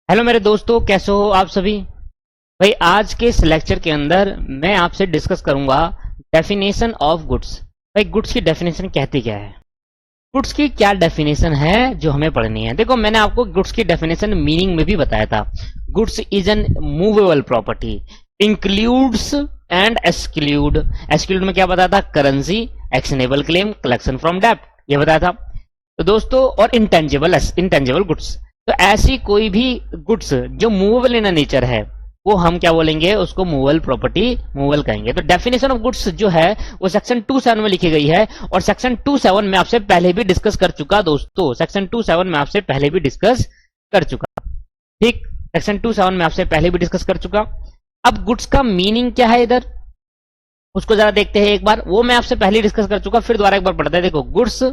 Hello मेरे दोस्तों, कैसे हो आप सभी। भाई आज के इस लेक्चर के अंदर मैं आपसे डिस्कस करूंगा डेफिनेशन ऑफ गुड्स। भाई गुड्स की डेफिनेशन कहती क्या है, गुड्स की क्या डेफिनेशन है जो हमें पढ़नी है। देखो मैंने आपको गुड्स की डेफिनेशन मीनिंग में भी बताया था। Goods is an movable property, includes and exclude. Exclude में क्या बताया था, currency, actionable claim, collection from डेब्ट, ये बताया था। तो दोस्तों और इंटेंजिबल गुड्स, तो ऐसी कोई भी गुड्स जो मूवेबल इन नेचर है वो हम क्या बोलेंगे, उसको मूवेबल प्रॉपर्टी, मूवेबल कहेंगे। तो डेफिनेशन ऑफ गुड्स जो है वो सेक्शन 27 में लिखी गई है और सेक्शन 27 में आपसे पहले भी डिस्कस कर चुका दोस्तों। सेक्शन 27 में आपसे पहले भी डिस्कस कर चुका, ठीक। सेक्शन 27 में आपसे पहले भी डिस्कस कर चुका। अब गुड्स का मीनिंग क्या है इधर, उसको जरा देखते हैं एक बार। वो मैं आपसे पहले डिस्कस कर चुका, फिर दोबारा एक बार पढ़ते हैं। देखो goods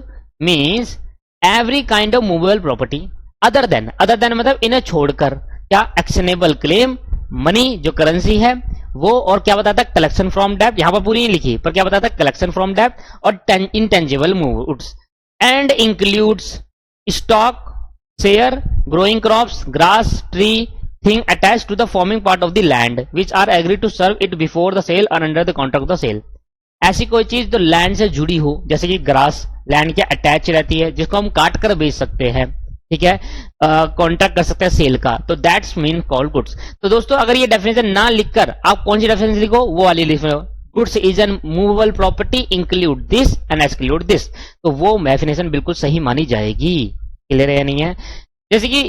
means every kind of movable property other than मतलब इन्हें छोड़कर, क्या, एक्शनेबल क्लेम, मनी जो करेंसी है वो, और क्या बताता है, कलेक्शन फ्रॉम डेब्ट। यहां पर पूरी नहीं लिखी पर क्या बताता है, कलेक्शन फ्रॉम डेब्ट, or intangible goods and includes stock, share, growing crops, grass, tree, thing attach to the forming part of the land which are agree to serve it before the sale or under the contract of the sale. ऐसी कोई चीज जो land से जुड़ी हो, जैसे कि grass land के अटैच रहती है, जिसको हम काट कर बेच सकते हैं, ठीक है, कॉन्ट्रैक्ट कर सकते हैं सेल का, तो दैट्स मीन कॉल्ड गुड्स। तो दोस्तों अगर ये डेफिनेशन ना लिखकर आप कौन सी डेफिनेशन लिखो, वो वाली लिखो, goods is an movable property include this and exclude this, तो वो डेफिनेशन बिल्कुल सही मानी जाएगी। क्लियर है या नहीं है। जैसे कि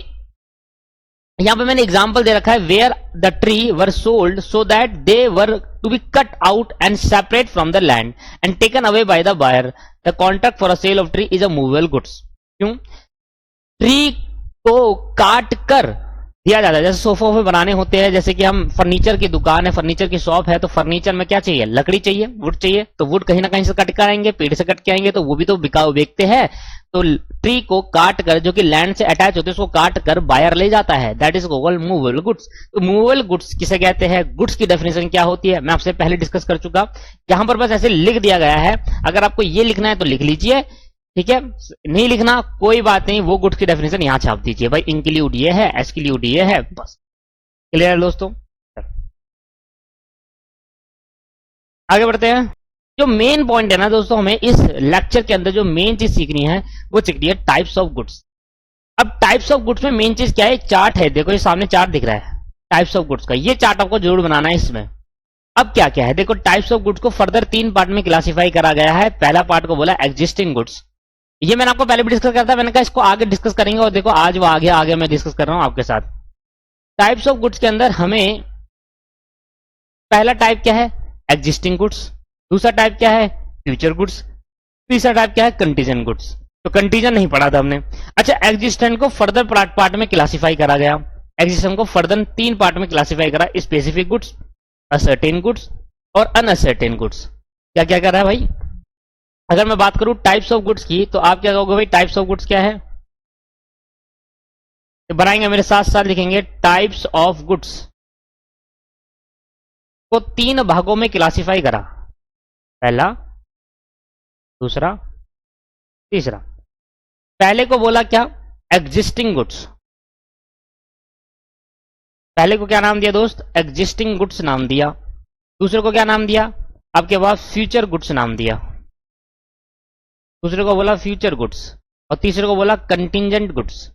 यहां पे मैंने एग्जांपल दे रखा है, where the tree were sold so that they were to be cut out and separate from the land and taken away by the buyer, the contract for a sale of tree is a movable goods. क्यों, tree को काट कर दिया जाता है, जैसे sofa वोफे बनाने होते हैं, जैसे कि हम फर्नीचर की दुकान है, फर्नीचर की शॉप है, तो फर्नीचर में क्या चाहिए, लकड़ी चाहिए, वुड चाहिए, तो वुड कहीं ना कहीं से कट कर आएंगे, पेड़ से कट के आएंगे, तो वो भी तो बिकाऊ बेचते हैं। तो ट्री को काट कर, जो कि लैंड से अटैच होते हैं, उसको काट कर बायर ले जाता है, that is called movable goods. तो मूवेबल गुड्स किसे कहते हैं, गुड्स की डेफिनेशन क्या होती है, मैं आपसे पहले डिस्कस कर चुका। यहां पर बस ऐसे लिख दिया गया है, अगर आपको ये लिखना है तो लिख लीजिए, ठीक है, नहीं लिखना कोई बात नहीं, वो गुड्स की डेफिनेशन यहां छाप दीजिए। भाई इंक्लूड ये है, एक्सक्लूड ये है, बस। क्लियर है दोस्तों। आगे बढ़ते हैं। जो मेन पॉइंट है ना दोस्तों, हमें इस लेक्चर के अंदर जो मेन चीज सीखनी है वो सीखनी है टाइप्स ऑफ गुड्स। अब टाइप्स ऑफ गुड्स में मेन चीज क्या है, चार्ट है, देखो ये सामने चार्ट दिख रहा है टाइप्स ऑफ गुड्स का, ये चार्ट आपको जरूर बनाना है इसमें। अब क्या क्या है, देखो टाइप्स ऑफ गुड्स को फर्दर 3 पार्ट में क्लासिफाई करा गया है। पहला पार्ट को बोला एग्जिस्टिंग गुड्स, ये मैंने आपको पहले भी डिस्कस करता, मैंने कहा इसको आगे डिस्कस करेंगे, और देखो आज वो आगे आगे मैं डिस्कस कर रहा हूं आपके साथ। टाइप्स ऑफ गुड्स के अंदर हमें पहला टाइप क्या है, एग्जिस्टिंग गुड्स, दूसरा टाइप क्या है, फ्यूचर गुड्स, तीसरा टाइप क्या है, कंटीजेंट गुड्स। तो कंटीजेंट नहीं पढ़ा था हमने। अच्छा, एग्जिस्टेंट को फर्दर पार्ट में क्लासिफाई करा गया, एग्जिस्टेंट को फर्दर 3 पार्ट में क्लासिफाई करा, स्पेसिफिक गुड्स, असर्टेन गुड्स और अनअसर्टेन गुड्स। क्या क्या कर रहा है भाई, अगर मैं बात करूं टाइप्स ऑफ गुड्स की, तो आप क्या कहोगे भाई, टाइप्स ऑफ गुड्स क्या है, तो बनाएंगे मेरे साथ साथ लिखेंगे, टाइप्स ऑफ गुड्स को 3 भागों में क्लासिफाई करा, पहला, दूसरा, तीसरा। पहले को बोला क्या, एग्जिस्टिंग गुड्स, पहले को क्या नाम दिया दोस्त, एग्जिस्टिंग गुड्स नाम दिया। दूसरे को क्या नाम दिया, आपके पास फ्यूचर गुड्स नाम दिया, दूसरे को बोला फ्यूचर गुड्स, और तीसरे को बोला कंटिजेंट गुड्स।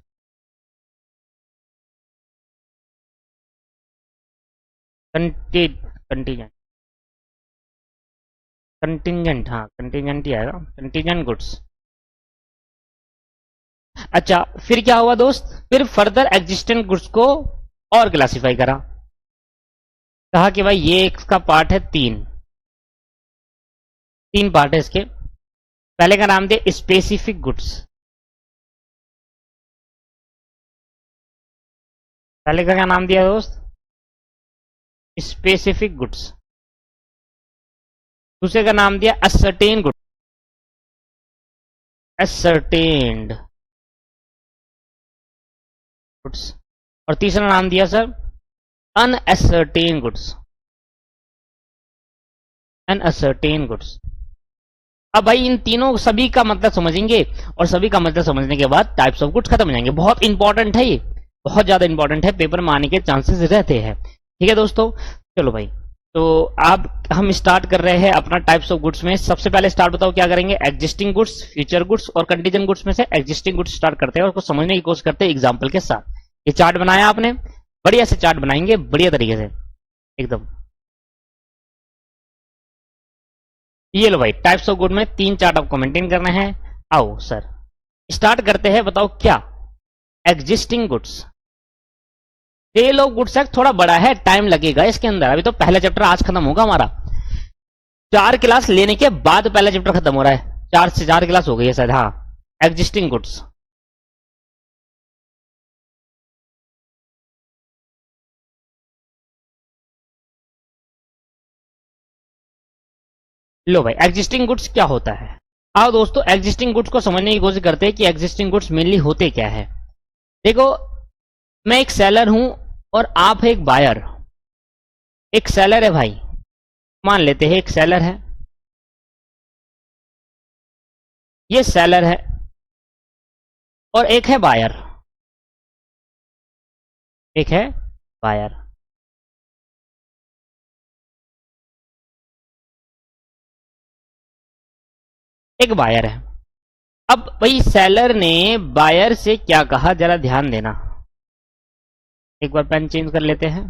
कंटिजेंट, कंटिजेंट, हाँ कंटिजेंट ही आएगा, कंटिजेंट गुड्स। अच्छा, फिर क्या हुआ दोस्त, फिर फर्दर एग्जिस्टेंट गुड्स को और क्लासिफाई करा, कहा कि भाई ये इसका पार्ट है, 3 पार्ट है इसके। पहले का नाम दिया स्पेसिफिक गुड्स, पहले का क्या नाम दिया दोस्त, स्पेसिफिक गुड्स। दूसरे का नाम दिया असर्टेन गुड्स, असर्टेन्ड गुड्स, और तीसरा नाम दिया sir uncertain goods, unascertain goods. अब भाई इन तीनों सभी का मतलब समझेंगे, और सभी का मतलब समझने के बाद टाइप्स ऑफ गुड्स खत्म हो जाएंगे। बहुत इंपॉर्टेंट है ये, बहुत ज्यादा इंपॉर्टेंट है, पेपर में आने के चांसेस रहते हैं। ठीक है दोस्तों, चलो भाई, तो आप हम स्टार्ट कर रहे हैं अपना टाइप्स ऑफ गुड्स में। सबसे पहले स्टार्ट बताओ क्या करेंगे, एग्जिस्टिंग गुड्स, फ्यूचर गुड्स और कंटीजेंट गुड्स में से एग्जिस्टिंग गुड्स स्टार्ट करते हैं और उसको समझने की कोशिश करते हैं एग्जाम्पल के साथ। ये चार्ट बनाया आपने, बढ़िया से चार्ट बनाएंगे, बढ़िया तरीके से एकदम। ये लो भाई, टाइप्स ऑफ गुड में 3 चार्ट आपको मेंटेन करना है। आओ सर स्टार्ट करते हैं, बताओ क्या, existing goods. Sale of goods act थोड़ा बड़ा है, टाइम लगेगा इसके अंदर, अभी तो पहला चैप्टर आज खत्म होगा हमारा। 4 क्लास लेने के बाद पहला चैप्टर खत्म हो रहा है, 4 से 4 क्लास हो गई है शायद। हाँ, एग्जिस्टिंग गुड्स। लो भाई, एग्जिस्टिंग गुड्स क्या होता है। आओ दोस्तों, एग्जिस्टिंग गुड्स को समझने की कोशिश करते हैं कि एग्जिस्टिंग गुड्स मेनली होते क्या है। देखो, मैं एक सेलर हूं और आप है एक बायर। एक सेलर है भाई, मान लेते हैं एक सेलर है, ये सेलर है, और एक है बायर, एक है बायर। एक बायर है। अब भाई सेलर ने बायर से क्या कहा, जरा ध्यान देना। एक बार पेन चेंज कर लेते हैं।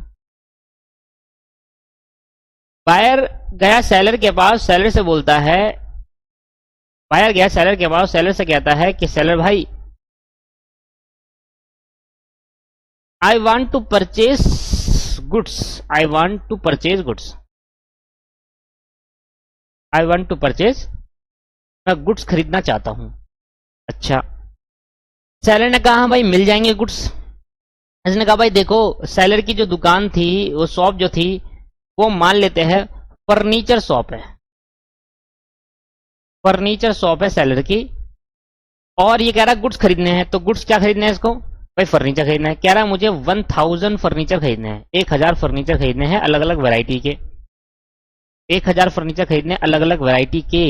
बायर गया सेलर के पास, सेलर से बोलता है, बायर गया सेलर के पास, सेलर से कहता है कि सेलर भाई, I want to purchase goods, I want to purchase goods, I want to purchase, मैं गुड्स खरीदना चाहता हूं। अच्छा, सेलर ने कहा हाँ भाई मिल जाएंगे गुड्स। इसने कहा भाई देखो, सेलर की जो दुकान थी, वो शॉप जो थी, वो मान लेते हैं फर्नीचर शॉप है, फर्नीचर शॉप है सेलर की। और ये कह रहा है गुड्स खरीदने हैं, तो गुड्स क्या खरीदने हैं इसको, भाई फर्नीचर खरीदना है। कह रहा है मुझे 1000 फर्नीचर खरीदने हैं, 1000 फर्नीचर खरीदने हैं अलग अलग वैरायटी के, 1000 फर्नीचर खरीदने अलग अलग वैरायटी के।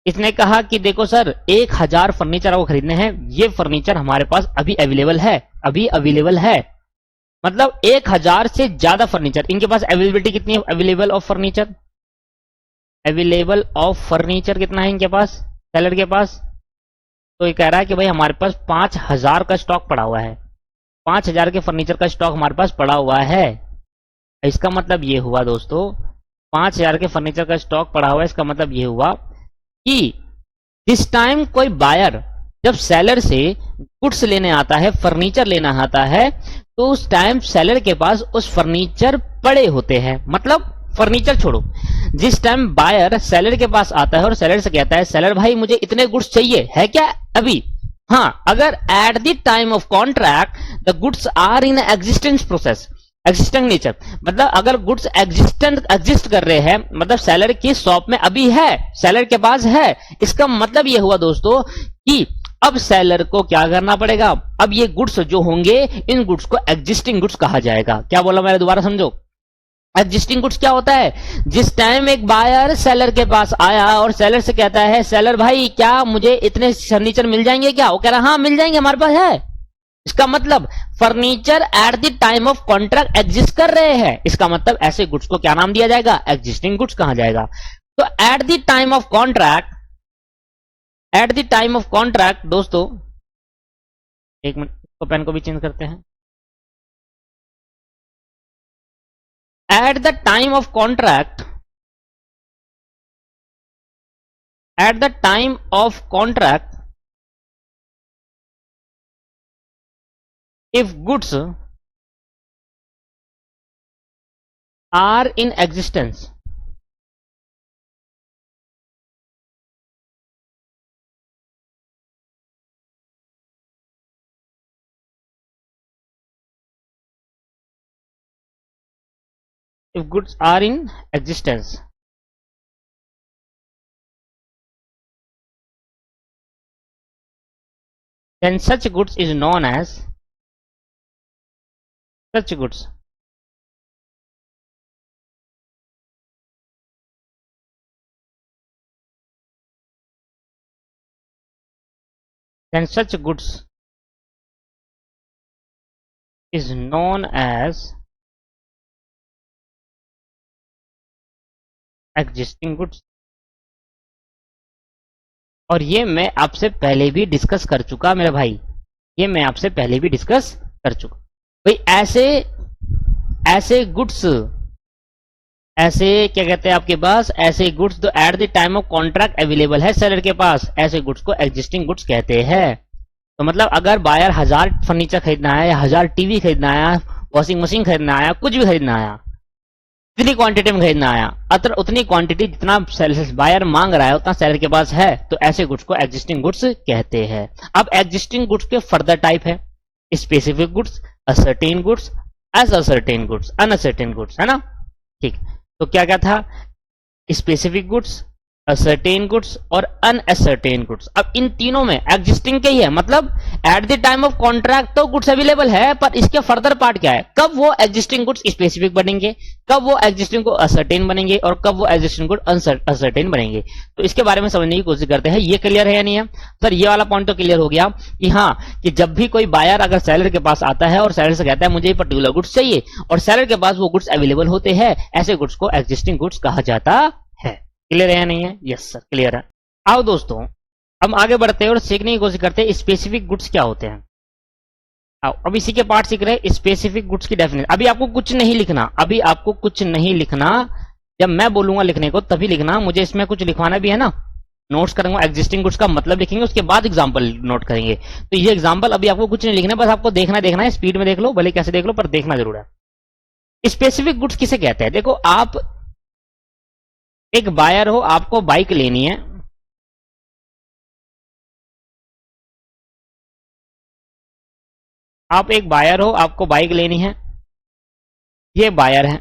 इसने कहा कि देखो सर, 1000 फर्नीचर आपको खरीदने हैं, ये फर्नीचर हमारे पास अभी अवेलेबल है, अभी अवेलेबल है। मतलब 1000 से ज्यादा फर्नीचर इनके पास अवेलेबिलिटी कितनी है, available of furniture, available of furniture कितना है इनके पास, सेलर के पास। तो ये कह रहा है कि भाई हमारे पास 5000 का स्टॉक पड़ा हुआ है, 5000 के फर्नीचर का स्टॉक हमारे पास पड़ा हुआ है। इसका मतलब ये हुआ दोस्तों, 5000 के फर्नीचर का स्टॉक पड़ा हुआ है, इसका मतलब ये हुआ कि जिस टाइम कोई बायर जब सेलर से गुड्स लेने आता है, फर्नीचर लेना आता है, तो उस टाइम सेलर के पास उस फर्नीचर पड़े होते हैं। मतलब फर्नीचर छोड़ो, जिस टाइम बायर सेलर के पास आता है और सेलर से कहता है सेलर भाई मुझे इतने गुड्स चाहिए, है क्या अभी, हाँ, अगर at the time of contract the goods are in existence process, existing nature, मतलब अगर गुड्स एग्जिस्ट कर रहे हैं, मतलब सेलर की शॉप में अभी है, सेलर के पास है, इसका मतलब यह हुआ दोस्तों कि अब सेलर को क्या करना पड़ेगा, अब ये गुड्स जो होंगे, इन गुड्स को एग्जिस्टिंग गुड्स कहा जाएगा। क्या बोला मैंने, दोबारा समझो। एग्जिस्टिंग गुड्स क्या होता है, जिस टाइम एक बायर सेलर के पास आया और सेलर से कहता है सेलर भाई क्या मुझे इतने फर्नीचर मिल जाएंगे क्या, वो कह रहा हाँ मिल जाएंगे हमारे पास है। इसका मतलब furniture eight the time of contract exist कर रहे हैं, इसका मतलब ऐसे गुड्स को क्या नाम दिया जाएगा, एग्जिस्टिंग गुड्स कहा जाएगा। तो eight the time of contract, at the time of contract दोस्तों, एक मिनट तो पेन को भी चेंज करते हैं। Eight the time of contract, at the time of contract, if goods are in existence, if goods are in existence, then such goods is known as, such goods, then such goods is known as existing goods। और ये मैं आपसे पहले भी discuss कर चुका मेरा भाई, ये मैं आपसे पहले भी डिस्कस कर चुका भाई। ऐसे ऐसे गुड्स, ऐसे क्या कहते हैं आपके पास, ऐसे गुड्स जो eight the time of contract available है सेलर के पास, ऐसे गुड्स को एग्जिस्टिंग गुड्स कहते हैं। तो मतलब अगर बायर 1000 फर्नीचर खरीदना है, या 1000 टीवी खरीदना आया, वॉशिंग मशीन खरीदना आया, कुछ भी खरीदना आया, जितनी क्वांटिटी में खरीदना आया, उतनी क्वांटिटी जितना बायर मांग रहा है उतना सेलर के पास है, तो ऐसे गुड्स को एग्जिस्टिंग गुड्स कहते हैं। अब एग्जिस्टिंग गुड्स के फर्दर टाइप है, specific goods, ascertain goods, as ascertain goods, unascertain goods, है ना। ठीक, तो क्या क्या था, स्पेसिफिक गुड्स, असर्टेन गुड्स और अनअसर्टेन गुड्स। अब इन तीनों में एग्जिस्टिंग के ही है, मतलब at the time of contract तो गुड्स अवेलेबल है, पर इसके फर्दर पार्ट क्या है, कब वो एग्जिस्टिंग गुड्स स्पेसिफिक बनेंगे, कब वो एग्जिस्टिंग को असर्टेन बनेंगे, और कब वो एग्जिस्टिंग गुड असर्टेन बनेंगे। तो इसके बारे में समझने की कोशिश करते हैं। ये क्लियर है या नहीं है सर? ये वाला पॉइंट तो क्लियर हो गया कि हाँ, कि जब भी कोई बायर अगर सेलर के पास आता है और सेलर से कहता है मुझे ये पर्टिकुलर गुड्स चाहिए, और सेलर के पास वो गुड्स अवेलेबल होते हैं, ऐसे गुड्स को एग्जिस्टिंग गुड्स कहा जाता है। क्लियर है या नहीं है? यस सर, क्लियर है। आओ दोस्तों, हम आगे बढ़ते हैं और सीखने की कोशिश करते हैं स्पेसिफिक गुड्स क्या होते हैं। आओ, अब इसी के पार्ट सीख रहे हैं, स्पेसिफिक गुड्स की डेफिनेशन। अभी आपको कुछ नहीं लिखना, अभी आपको कुछ नहीं लिखना, जब मैं बोलूंगा लिखने को तभी लिखना। मुझे इसमें कुछ लिखवाना भी है ना, नोट्स करूंगा, एग्जिस्टिंग गुड्स का मतलब लिखेंगे, उसके बाद एग्जांपल नोट करेंगे। तो ये एग्जांपल अभी आपको कुछ नहीं लिखना, बस आपको देखना है, स्पीड में देख लो, भले कैसे देख लो, पर देखना जरूर है। स्पेसिफिक गुड्स किसे कहते हैं? देखो, आप एक बायर हो, आपको बाइक लेनी है, आप एक बायर हो, आपको बाइक लेनी है, ये बायर है।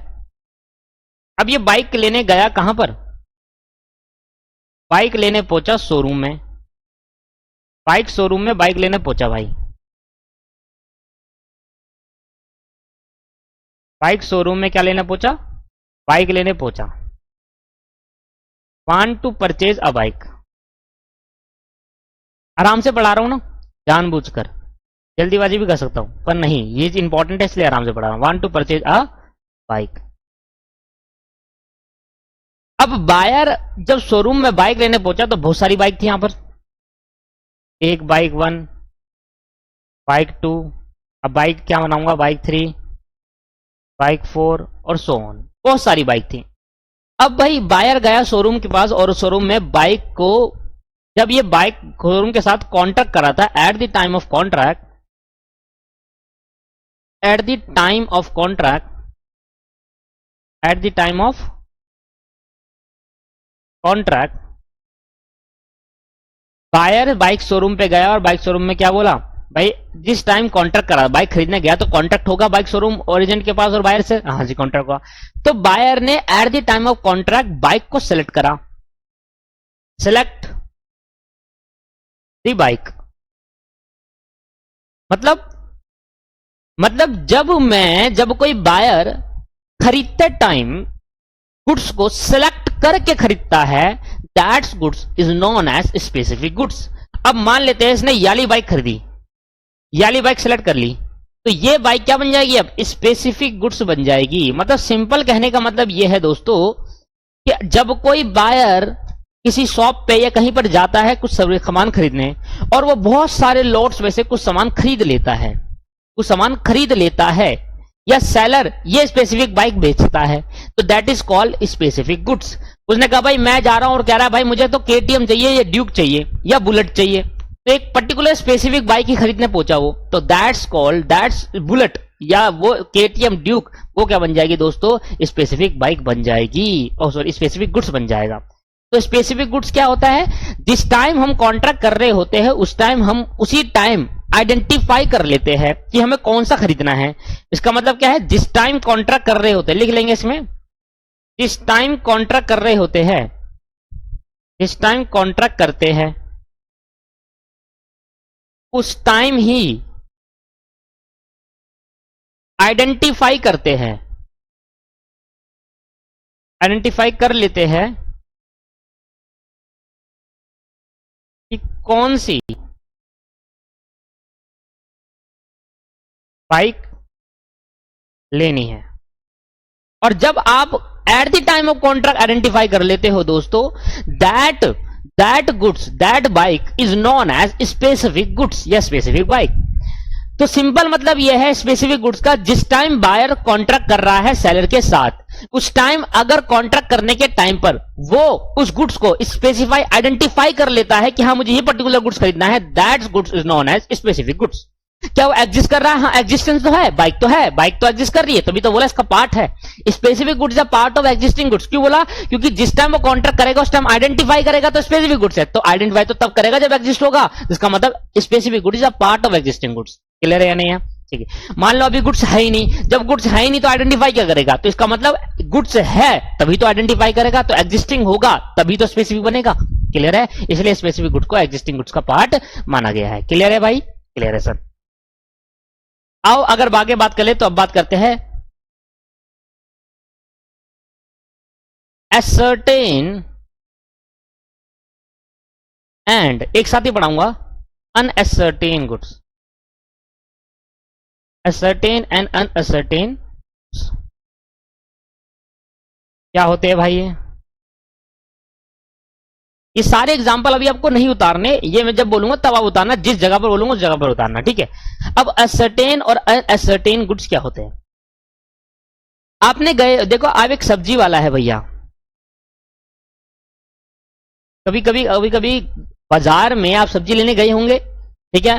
अब ये बाइक लेने गया कहां पर? बाइक लेने पहुंचा शोरूम में, बाइक शोरूम में बाइक लेने पहुंचा भाई, बाइक शोरूम में क्या लेने पहुंचा? बाइक लेने पहुंचा। Want to purchase a bike. आराम से पढ़ा रहा हूं ना, जानबूझकर, जल्दीबाजी भी कर सकता हूं पर नहीं, ये इंपॉर्टेंट है इसलिए आराम से पढ़ा रहा हूं। Want to purchase a bike. अब बायर जब शोरूम में बाइक लेने पहुंचा तो बहुत सारी बाइक थी यहां पर, एक बाइक 1, बाइक 2, अब बाइक क्या बनाऊंगा, बाइक 3, बाइक 4 और सो ऑन, बहुत सारी बाइक थी। अब भाई बायर गया शोरूम के पास और शोरूम में बाइक को, जब ये बाइक शोरूम के साथ कॉन्ट्रैक्ट करा था, at the time of contract, at the time of contract, at the time of contract, buyer bike showroom पे गया और बाइक शोरूम में क्या बोला, भाई जिस टाइम कॉन्ट्रैक्ट करा, बाइक खरीदने गया तो कॉन्ट्रैक्ट होगा बाइक शोरूम ओरिजिन के पास और बायर से, हाँ जी कॉन्ट्रैक्ट हुआ। तो बायर ने eight the time of contract bike को सेलेक्ट करा, सेलेक्ट दी बाइक। मतलब जब कोई बायर खरीदते टाइम गुड्स को सिलेक्ट करके खरीदता है, that's goods is known as specific goods. अब मान लेते हैं इसने याली बाइक खरीदी, याली बाइक सेलेक्ट कर ली, तो ये बाइक क्या बन जाएगी, अब स्पेसिफिक गुड्स बन जाएगी। मतलब सिंपल कहने का मतलब ये है दोस्तों कि जब कोई बायर किसी शॉप पे या कहीं पर जाता है कुछ सामान खरीदने, और वो बहुत सारे लॉट्स में से कुछ सामान खरीद लेता है, कुछ सामान खरीद लेता है, या सेलर ये स्पेसिफिक बाइक बेचता है, तो that is called specific goods. उसने कहा भाई मैं जा रहा हूं और कह रहा है भाई मुझे तो केटीएम चाहिए, या ड्यूक चाहिए, या बुलेट चाहिए, तो एक पर्टिकुलर स्पेसिफिक बाइक ही खरीदने पहुंचा वो, तो दैट्स बुलेट या वो केटीएम ड्यूक, वो क्या बन जाएगी दोस्तों, स्पेसिफिक बाइक बन जाएगी, और सॉरी स्पेसिफिक गुड्स बन जाएगा। तो स्पेसिफिक गुड्स क्या होता है, जिस टाइम हम कॉन्ट्रैक्ट कर रहे होते हैं उस टाइम हम उसी टाइम आइडेंटिफाई कर लेते हैं कि हमें कौन सा खरीदना है। इसका मतलब क्या है, जिस टाइम कॉन्ट्रैक्ट कर रहे होते हैं, लिख लेंगे इसमें, जिस टाइम कॉन्ट्रैक्ट कर रहे होते हैं, जिस टाइम कॉन्ट्रैक्ट करते हैं उस टाइम ही आइडेंटिफाई करते हैं, आइडेंटिफाई कर लेते हैं कि कौन सी बाइक लेनी है। और जब आप at the time of contract identify कर लेते हो दोस्तों, that goods, that bike is known as specific goods या स्पेसिफिक बाइक। तो सिंपल मतलब यह है स्पेसिफिक गुड्स का, जिस टाइम बायर कॉन्ट्रैक्ट कर रहा है सेलर के साथ, उस टाइम अगर कॉन्ट्रैक्ट करने के टाइम पर वो उस गुड्स को स्पेसिफाई आइडेंटिफाई कर लेता है कि हाँ मुझे ये पर्टिकुलर गुड्स खरीदना है, that goods is known as specific goods. क्या वो एग्जिस्ट कर रहा है? हाँ, एग्जिस्टेंस तो है, बाइक तो है, बाइक तो एग्जिस्ट कर रही है, तभी तो बोला इसका पार्ट है। Specific goods are part of existing goods. क्यों बोला? क्योंकि जिस टाइम वो कॉन्ट्रैक्ट करेगा उस टाइम आइडेंटिफाई करेगा तो स्पेसिफिक गुड्स है, तो आइडेंटिफाई तो तब करेगा जब एग्जिस्ट होगा, जिसका मतलब specific goods are part of existing goods. Clear है या नहीं है? ठीक है। मान लो अभी गुड्स है ही नहीं, जब गुड्स है ही नहीं तो आइडेंटिफाई क्या करेगा? तो इसका मतलब गुड्स है तभी तो आइडेंटिफाई करेगा, तो एग्जिस्टिंग होगा तभी तो स्पेसिफिक बनेगा। क्लियर है? इसलिए स्पेसिफिक गुड्स को एग्जिस्टिंग गुड्स का पार्ट माना गया है। क्लियर है भाई? क्लियर है सर। आओ अगर आगे बात करें तो अब बात करते हैं ascertain एंड, एक साथ ही पढ़ाऊंगा, unascertain goods. ascertain and unascertain क्या होते हैं भाई? ये सारे एग्जाम्पल अभी आपको नहीं उतारने, ये मैं जब बोलूंगा तब आप उतारना, जिस जगह पर बोलूंगा उस जगह पर उतारना। ठीक है। अब असर्टेन और अनअसर्टेन गुड्स क्या होते हैं? आपने गए, देखो आप एक सब्जी वाला है भैया, कभी कभी बाजार में आप सब्जी लेने गए होंगे, ठीक है,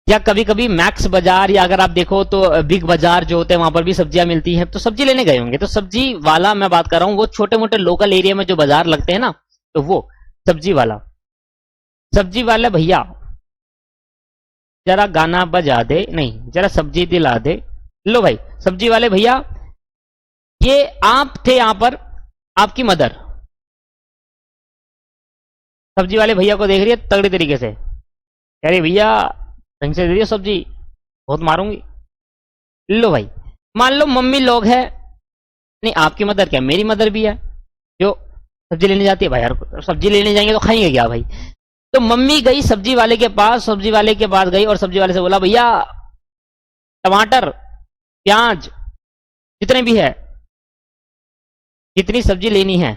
या कभी कभी मैक्स बाजार, या अगर आप देखो तो बिग बाजार जो होते हैं वहां पर भी सब्जियां मिलती हैं, तो सब्जी लेने गए होंगे। तो सब्जी वाला मैं बात कर रहा हूं, वो छोटे मोटे लोकल एरिया में जो बाजार लगते हैं ना, तो वो सब्जी वाला भैया जरा गाना बजा दे, नहीं जरा सब्जी दिला दे। लो भाई सब्जी वाले भैया, ये आप थे यहां पर, आपकी मदर सब्जी वाले भैया को देख रही है तगड़ी तरीके से, कह रही भैया ढंग से दे दियो सब्जी, बहुत मारूंगी। लो भाई, मान लो मम्मी लोग है, नहीं आपकी मदर क्या, मेरी मदर भी है, जो सब्जी लेने जाती है भाई, यार सब्जी लेने जाएंगे तो खाएंगे क्या भाई। तो मम्मी गई सब्जी वाले के पास, सब्जी वाले के पास गई और सब्जी वाले से बोला भैया टमाटर प्याज जितने भी है, जितनी सब्जी लेनी है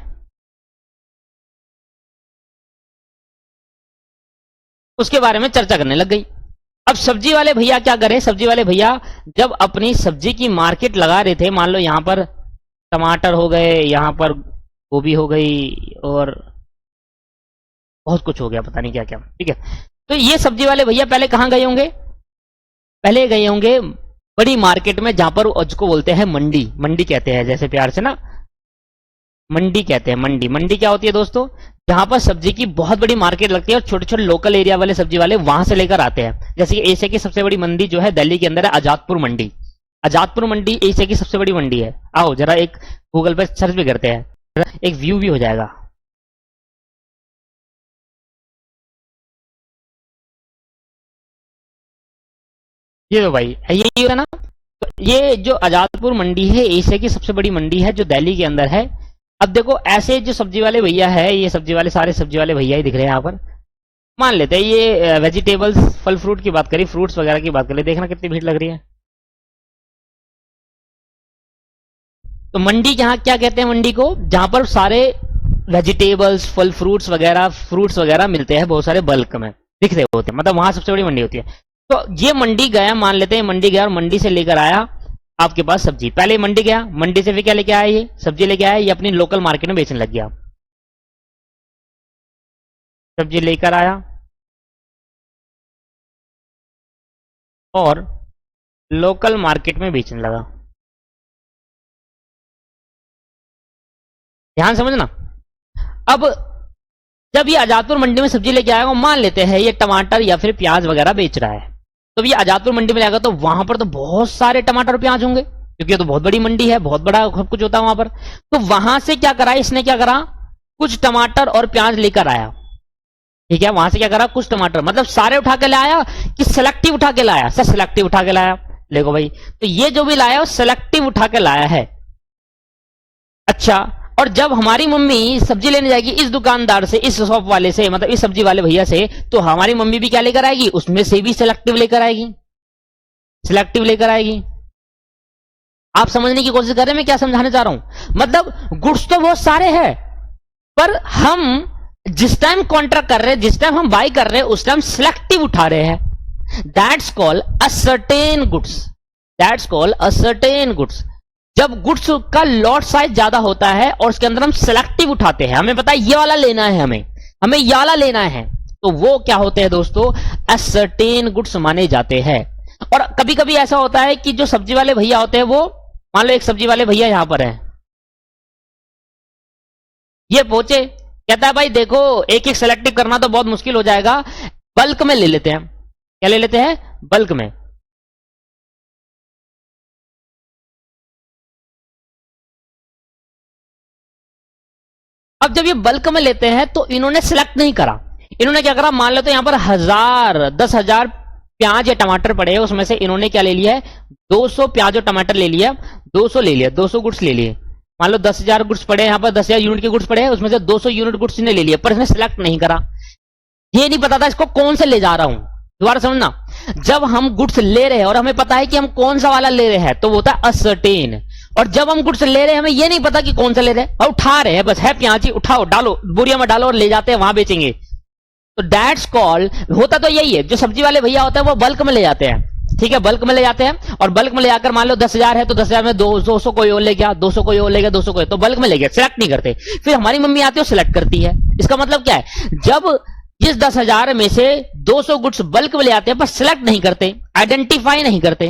उसके बारे में चर्चा करने लग गई। अब सब्जी वाले भैया क्या करें, सब्जी वाले भैया जब अपनी सब्जी की मार्केट लगा रहे थे, मान लो यहां पर टमाटर हो गए, यहां पर गोभी हो गई और बहुत कुछ हो गया, पता नहीं क्या क्या, ठीक है। तो ये सब्जी वाले भैया पहले कहां गए होंगे? पहले गए होंगे बड़ी मार्केट में, जहां पर उसको बोलते हैं मंडी, मंडी कहते हैं जैसे प्यार से ना, मंडी कहते हैं। मंडी, मंडी क्या होती है दोस्तों? जहां पर सब्जी की बहुत बड़ी मार्केट लगती है और छोटे छोटे लोकल एरिया वाले सब्जी वाले वहां से लेकर आते हैं। जैसे कि एशिया की सबसे बड़ी मंडी जो है दिल्ली के अंदर है, आजादपुर मंडी। आजादपुर मंडी एशिया की सबसे बड़ी मंडी है। आओ जरा एक गूगल पर सर्च भी करते हैं, एक व्यू भी हो जाएगा। ये तो भाई यही है ना, तो ये जो आजादपुर मंडी है एशिया की सबसे बड़ी मंडी है जो दिल्ली के अंदर है। अब देखो ऐसे जो सब्जी वाले भैया है, ये सब्जी वाले सारे सब्जी वाले भैया ही दिख रहे हैं यहाँ पर। मान लेते हैं ये वेजिटेबल्स, फल फ्रूट की बात करें, फ्रूट्स वगैरह की बात करें, देखना कितनी भीड़ लग रही है। तो मंडी जहां क्या कहते हैं, मंडी को जहां पर सारे वेजिटेबल्स फल फ्रूट्स वगैरह मिलते हैं बहुत सारे बल्क में दिख रहे होते हैं, मतलब वहां सबसे बड़ी मंडी होती है। तो ये मंडी गया, मान लेते हैं मंडी गया और मंडी से लेकर आया आपके पास सब्जी। पहले मंडी गया, मंडी से फिर क्या लेके आया, ये सब्जी लेके आया, ये अपनी लोकल मार्केट में बेचने लग गया। सब्जी लेकर आया और लोकल मार्केट में बेचने लगा। ध्यान समझना। अब जब ये आजादपुर मंडी में सब्जी लेके आएगा, मान लेते हैं ये टमाटर या फिर प्याज वगैरह बेच रहा है, तो ये आजादपुर मंडी में जाएगा तो वहां पर तो बहुत सारे टमाटर और प्याज होंगे, क्योंकि ये तो बहुत बड़ी मंडी है, बहुत बड़ा सब कुछ होता है वहां पर। तो वहां से क्या करा इसने, क्या करा, कुछ टमाटर और प्याज लेकर आया। ठीक है, वहां से क्या करा, कुछ टमाटर, मतलब सारे उठा के लाया कि सेलेक्टिव उठा के लाया? सर सेलेक्टिव उठा के लाया। देखो भाई, तो ये जो भी लाया वो सेलेक्टिव उठा के लाया है। अच्छा, और जब हमारी मम्मी सब्जी लेने जाएगी इस दुकानदार से, इस शॉप वाले से, मतलब इस सब्जी वाले भैया से, तो हमारी मम्मी भी क्या लेकर आएगी, उसमें से भी सिलेक्टिव लेकर आएगी, सिलेक्टिव लेकर आएगी। आप समझने की कोशिश कर रहे हैं मैं क्या समझाने चाह रहा हूं? मतलब गुड्स तो बहुत सारे हैं, पर हम जिस टाइम कॉन्ट्रैक्ट कर रहे हैं, जिस टाइम हम बाई कर रहे हैं, उस टाइम सिलेक्टिव उठा रहे हैं। That's called a certain goods. That's called a certain goods. जब गुड्स का लॉट साइज ज्यादा होता है और उसके अंदर हम सिलेक्टिव उठाते हैं, हमें पता है ये वाला लेना है, हमें ये वाला लेना है, तो वो क्या होते हैं दोस्तों? असर्टेन गुड्स माने जाते हैं। और कभी कभी ऐसा होता है कि जो सब्जी वाले भैया होते हैं, वो मान लो एक सब्जी वाले भैया यहां पर है, ये पहुंचे, कहता है भाई देखो एक एक सेलेक्टिव करना तो बहुत मुश्किल हो जाएगा, बल्क में ले लेते हैं। क्या ले लेते हैं? बल्क में। अब जब ये बल्क में लेते हैं तो इन्होंने सिलेक्ट नहीं करा, इन्होंने क्या करा? मान लो तो यहां पर 1000 प्याज या टमाटर पड़े हैं, उसमें से इन्होंने क्या ले लिया है? 200 प्याज और टमाटर ले लिया, 200 ले लिया, 200 गुड्स ले लिए। मान लो 10,000 गुड्स पड़े, यहां पर 10,000 यूनिट के गुड्स पड़े हैं, उसमें से 200 यूनिट गुड्स ने ले लिया, पर इसने सिलेक्ट नहीं करा। ये नहीं पता था इसको कौन से ले जा रहा हूं। दोबारा समझना, जब हम गुड्स ले रहे हैं और हमें पता है कि हम कौन सा वाला ले रहे हैं, तो वो होता है असर्टेन। और जब हम गुड्स ले रहे हैं, हमें ये नहीं पता कि कौन सा ले रहे हैं, और उठा रहे हैं, बस है प्याज ही, उठाओ, डालो बोरिया में डालो और ले जाते हैं, वहां बेचेंगे। तो दैट्स कॉल्ड, होता तो यही है, जो सब्जी वाले भैया होते हैं वो बल्क में ले जाते हैं, ठीक है, बल्क में ले जाते हैं, और बल्क में ले जाकर मान लो 10,000 है तो 10,000 में 200 कोई और ले गया, 200 कोई और ले गया, 200 कोई, तो बल्क में ले गया, सिलेक्ट नहीं करते। फिर हमारी मम्मी आती है और सिलेक्ट करती है। इसका मतलब क्या है? जब जिस 10,000 में से 200 गुड्स बल्क में ले आते हैं पर सिलेक्ट नहीं करते, आइडेंटिफाई नहीं करते,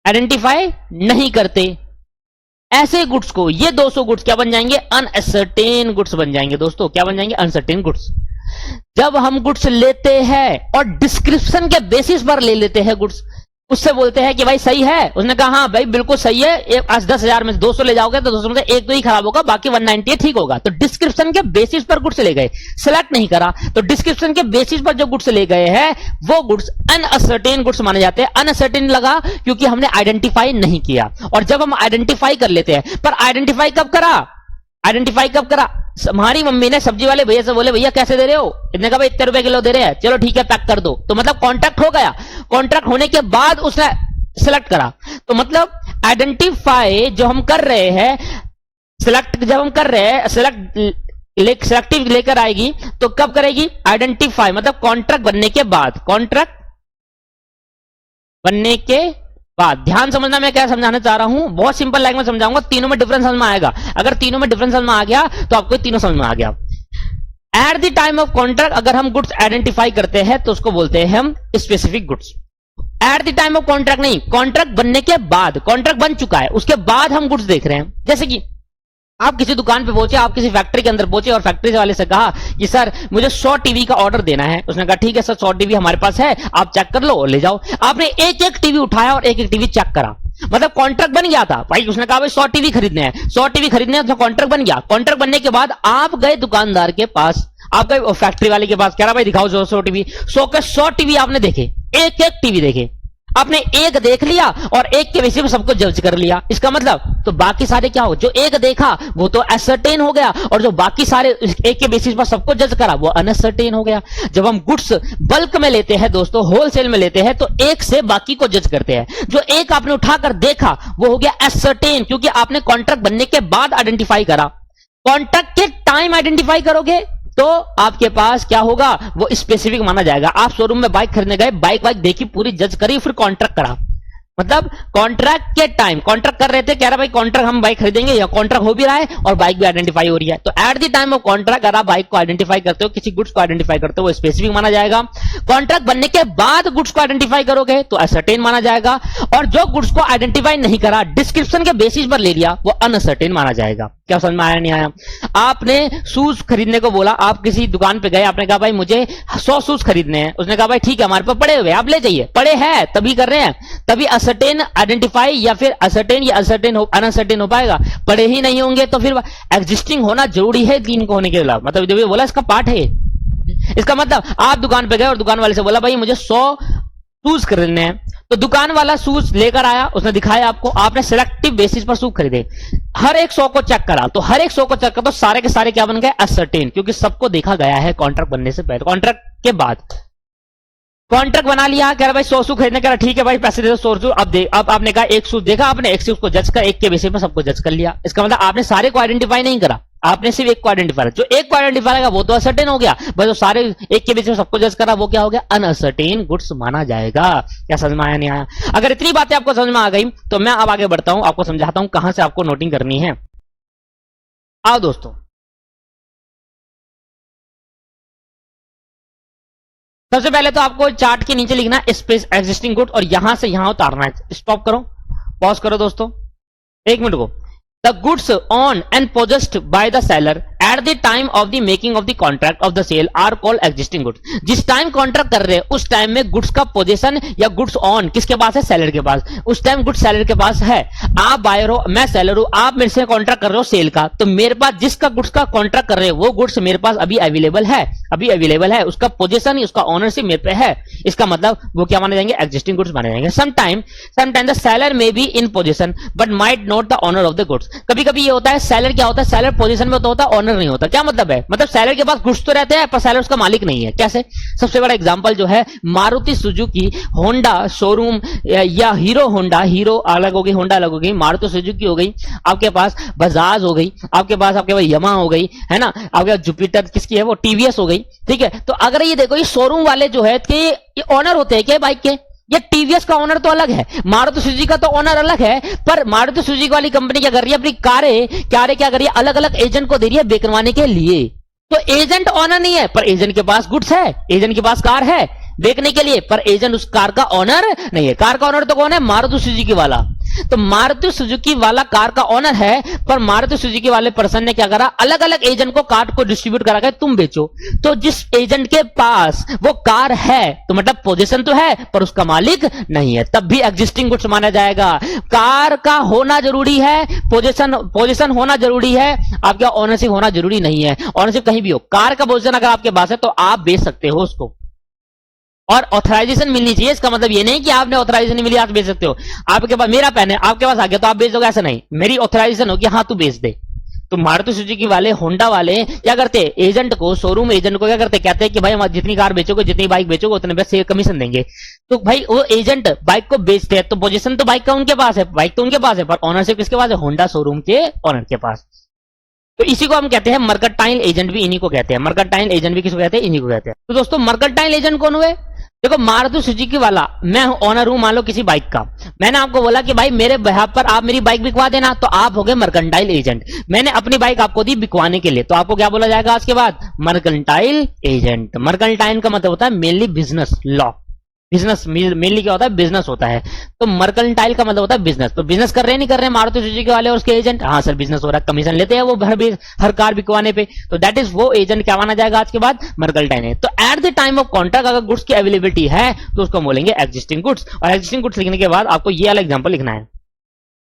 आइडेंटिफाई नहीं करते, ऐसे गुड्स को, ये 200 गुड्स क्या बन जाएंगे? अनसर्टेन गुड्स बन जाएंगे दोस्तों। क्या बन जाएंगे? Uncertain goods. जब हम गुड्स लेते हैं और डिस्क्रिप्शन के बेसिस पर ले लेते हैं गुड्स, उससे बोलते हैं कि भाई सही है, उसने कहा हाँ भाई बिल्कुल सही है, आज 10,000 में 200 ले जाओगे तो 200 में से एक तो ही खराब होगा, बाकी 198 ठीक होगा। तो डिस्क्रिप्शन के बेसिस पर गुड्स ले गए, सिलेक्ट नहीं करा, तो डिस्क्रिप्शन के बेसिस पर जो गुड्स ले गए हैं वो गुड्स अनअसर्टेन गुड्स माने जाते हैं। अनअसर्टेन लगा क्योंकि हमने आइडेंटिफाई नहीं किया। और जब हम आइडेंटिफाई कर लेते हैं, पर आइडेंटिफाई कब करा? आइडेंटिफाई कब करा? हमारी मम्मी ने सब्जी वाले भैया से बोले भैया कैसे दे रहे हो? इतने का भाई इतने रुपए किलो दे रहे हैं, चलो ठीक है पैक कर दो। तो मतलब कॉन्ट्रैक्ट हो गया, कॉन्ट्रैक्ट होने के बाद उसने सिलेक्ट करा। तो मतलब आइडेंटिफाई जो हम कर रहे हैं, सिलेक्ट जब हम कर रहे हैं, सिलेक्टिव लेकर आएगी तो कब करेगी? आइडेंटिफाई, मतलब कॉन्ट्रैक्ट बनने के बाद, कॉन्ट्रैक्ट बनने के बात। ध्यान समझना मैं क्या समझाना चाह रहा हूं, बहुत सिंपल लैंग्वेज में समझाऊंगा, तीनों में डिफरेंस समझ में आएगा। अगर तीनों में डिफरेंस समझ में आ गया तो आपको तीनों समझ में आ गया। Eight the time of contract अगर हम गुड्स आइडेंटिफाई करते हैं तो उसको बोलते हैं हम specific goods. Eight the time of contract नहीं, कॉन्ट्रैक्ट बनने के बाद, कॉन्ट्रैक्ट बन चुका है उसके बाद हम गुड्स देख रहे हैं। जैसे कि आप किसी दुकान पे पहुंचे, आप किसी फैक्ट्री के अंदर पहुंचे और फैक्ट्री वाले से कहा कि सर मुझे 100 टीवी का ऑर्डर देना है। उसने कहा ठीक है सर 100 टीवी हमारे पास है, आप चेक कर लो और ले जाओ। आपने एक एक टीवी उठाया और एक एक टीवी चेक करा, मतलब कॉन्ट्रैक्ट बन गया था भाई। उसने कहा भाई 100 टीवी खरीदने हैं, 100 टीवी खरीदने हैं, तो कॉन्ट्रैक्ट बन गया। कॉन्ट्रैक्ट बनने के बाद आप गए दुकानदार के पास, आप गए फैक्ट्री वाले के पास, कह रहा भाई दिखाओ 100 टीवी। 100 के 100 टीवी आपने देखे, एक एक टीवी देखे, आपने एक देख लिया और एक के बेसिस पे सबको जज कर लिया। इसका मतलब तो बाकी सारे क्या हो, जो एक देखा वो तो असर्टेन हो गया, और जो बाकी सारे एक के बेसिस पर सबको जज करा वो अनसर्टेन हो गया। जब हम गुड्स बल्क में लेते हैं दोस्तों, होलसेल में लेते हैं, तो एक से बाकी को जज करते हैं। जो एक आपने उठाकर देखा वो हो गया असर्टेन, क्योंकि आपने कॉन्ट्रैक्ट बनने के बाद आइडेंटिफाई करा। कॉन्ट्रैक्ट के टाइम आइडेंटिफाई करोगे तो आपके पास क्या होगा, वो स्पेसिफिक माना जाएगा। आप शोरूम में बाइक खरीदने गए, बाइक देखी, पूरी जज करी, फिर कॉन्ट्रैक्ट करा। मतलब कॉन्ट्रैक्ट के टाइम कॉन्ट्रैक्ट कर रहे थे, कह रहा भाई कॉन्ट्रैक्ट हम बाइक खरीदेंगे, या कॉन्ट्रैक्ट हो भी रहा है और बाइक भी आइडेंटिफाई हो रही है। तो eight the time of contract अगर आप बाइक को आइडेंटिफाई करते हो, किसी गुड्स को आइडेंटिफाई करते हो, वो स्पेसिफिक माना जाएगा। कॉन्ट्रैक्ट बनने के बाद गुड्स को आइडेंटिफाई करोगे तो असर्टेन माना जाएगा, और जो गुड्स को आइडेंटिफाई नहीं करा, डिस्क्रिप्शन के बेसिस पर ले लिया, वो अनसर्टेन माना जाएगा। क्या समझ में आया नहीं आया? आपने शूज खरीदने को बोला, आप किसी दुकान पे गए, आपने कहा भाई मुझे 100 शूज खरीदने हैं। उसने कहा भाई ठीक है हमारे पास पड़े हुए, आप ले जाइए। पड़े हैं तभी कर रहे हैं, तभी असर्टेन आइडेंटिफाई या फिर असर्टेन या असर्टेन अनसर्टेन हो पाएगा। पड़े ही नहीं होंगे तो फिर एग्जिस्टिंग होना जरूरी है तीन को होने के खिलाफ। मतलब जब ये बोला इसका पार्ट है, इसका मतलब आप दुकान पे गए और दुकान वाले से बोला भाई मुझे 100 शूज खरीदने हैं, तो दुकान वाला शूज लेकर आया, उसने दिखाया आपको, आपने सिलेक्टिव बेसिस पर शूज खरीदे, हर एक 100 को चेक करा, तो हर एक 100 को चेक करा तो सारे के सारे क्या बन गए, असर्टेन, क्योंकि सबको देखा गया है कॉन्ट्रैक्ट बनने से पहले, कॉन्ट्रैक्ट के बाद। कॉन्ट्रैक्ट बना लिया, कह रहा भाई 100 सूट खरीदने, कह रहा ठीक है भाई पैसे दे दो 100 सूट। अब आपने कहा एक सूट देखा, आपने एक सूट को जज कर एक के बेसिस पे सबको जज कर लिया। इसका मतलब आपने सारे को आइडेंटिफाई नहीं करा, आपने सिर्फ एक को आइडेंटिफाई, जो एक को आइडेंटिफाई करेगा वो तो असर्टेन हो गया, बस जो सारे एक के बेसिस पे सबको जज करा वो क्या हो गया, अनअसर्टेन गुड्स माना जाएगा। क्या समझ में आया नहीं आया? अगर इतनी बातें आपको समझ में आ गई तो मैं अब आगे बढ़ता हूं, आपको समझाता हूं कहां से आपको नोटिंग करनी है। आओ दोस्तों, सबसे पहले तो आपको चार्ट के नीचे लिखना है स्पेस एग्जिस्टिंग गुड और यहां से यहां उतारना है। स्टॉप करो, पॉज करो दोस्तों, एक मिनट को। The goods owned and possessed by the seller at the time of the making of the contract of the sale are called existing goods. जिस टाइम कॉन्ट्रैक्ट कर रहे हैं उस टाइम में गुड्स का पोजीशन या गुड्स ऑन किसके पास है, सेलर के पास। उस टाइम गुड्स सेलर के पास है, आप बायर हो मैं सेलर हूं, आप मेरे से कॉन्ट्रैक्ट कर रहे हो सेल का, तो मेरे पास जिसका गुड्स का कॉन्ट्रैक्ट कर रहे हो वो गुड्स मेरे पास अभी अवेलेबल है, उसका पोजीशन उसका ओनरशिप मेरे पे है। इसका मतलब वो क्या माने जाएंगे, एग्जिस्टिंग गुड्स माने जाएंगे। Sometime the seller may be in position but might not the owner of the goods. कभी कभी ये होता है सेलर क्या होता है, सेलर पोजीशन में तो होता है, ओनर नहीं होता। क्या मतलब है, मतलब सेलर के पास गुड्स तो रहते हैं पर सेलर उसका मालिक नहीं है। कैसे? सबसे बड़ा एग्जांपल जो है मारुति सुजुकी होंडा शोरूम या हीरो होंडा, हीरो अलग हो गई, होंडा अलग हो गई, मारुति सुजुकी हो गई, आपके पास बजाज हो गई, आपके पास यमा हो गई, है ना, आपके पास जुपिटर किसकी है वो टीवीएस हो गई। ठीक है, तो अगर ये देखो ये शोरूम वाले जो है कि ये ओनर होते हैं क्या बाइक के, ये टीवीएस का ओनर तो अलग है, मारुति सुजुकी का तो ओनर अलग है, पर मारुति सुजुकी वाली कंपनी क्या कर रही है, अपनी कारें क्या कर रही है, अलग अलग एजेंट को दे रही है बेचवाने के लिए। तो एजेंट ओनर नहीं है पर एजेंट के पास गुड्स है, एजेंट के पास कार है बेचने के लिए, पर एजेंट उस कार का ओनर नहीं है। कार का ओनर तो कौन है, मारुति सुजुकी वाला। तो मारुति सुजुकी वाला कार का ओनर है, पर मारुति सुजुकी वाले पर्सन ने क्या करा, अलग अलग एजेंट को कार को डिस्ट्रीब्यूट करा के तुम बेचो। तो जिस एजेंट के पास वो कार है तो मतलब पोजीशन तो है पर उसका मालिक नहीं है, तब भी एग्जिस्टिंग गुड्स माना जाएगा। कार का होना जरूरी है, पोजीशन होना जरूरी है, आपका ओनरशिप होना जरूरी नहीं है। ओनरशिप कहीं भी हो, कार का पोजीशन अगर आपके पास है तो आप बेच सकते हो उसको, और ऑथराइजेशन मिलनी चाहिए। इसका मतलब ये नहीं कि आपने ऑथराइजेशन नहीं मिली आप बेच सकते हो। आपके पास मेरा पेन है, आपके पास आ गया तो आप बेच दोगे, ऐसा नहीं, मेरी ऑथराइजेशन होगी हाँ तू बेच दे। तो मारुति सुजुकी वाले, होंडा वाले क्या करते हैं, एजेंट को, शोरूम एजेंट को क्या करते, कहते हैं कि भाई हम जितनी कार बेचोगे, जितनी बाइक बेचोगे उतने पैसे कमीशन देंगे। तो भाई वो एजेंट बाइक को बेचते हैं तो पोजीशन तो बाइक का उनके पास है, बाइक तो उनके पास है, पर ओनरशिप किसके पास है, होंडा शोरूम के ओनर के पास। तो इसी को हम कहते हैं मर्केंटाइल एजेंट, भी इन्हीं को कहते हैं। मर्केंटाइल एजेंट भी किसको कहते हैं, इन्हीं को कहते हैं। तो दोस्तों मर्केंटाइल एजेंट कौन हुए, देखो मारुति सुजुकी वाला मैं ओनर हूं मान लो किसी बाइक का, मैंने आपको बोला कि भाई मेरे बिहाफ पर आप मेरी बाइक बिकवा देना, तो आप हो गए मर्केंटाइल एजेंट। मैंने अपनी बाइक आपको दी बिकवाने के लिए, तो आपको क्या बोला जाएगा आज के बाद, मर्केंटाइल एजेंट। मर्केंटाइल का मतलब होता है mainly business law, business mainly क्या होता है, बिजनेस होता है। तो मर्केंटाइल का मतलब होता है बिजनेस। तो बिजनेस कर रहे नहीं कर रहे मारुति सुजुकी वाले और उसके एजेंट, हाँ सर बिजनेस हो रहा है, कमीशन लेते हैं वो हर कार बिकवाने पे, तो दैट इज वो एजेंट क्या माना जाएगा आज के बाद, मर्केंटाइल है। तो eight the time of contract अगर गुड्स की अवेलेबिलिटी है तो उसको बोलेंगे एग्जिस्टिंग गुड्स। और एग्जिस्टिंग गुड्स लिखने के बाद आपको ये वाला एग्जाम्पल लिखना है,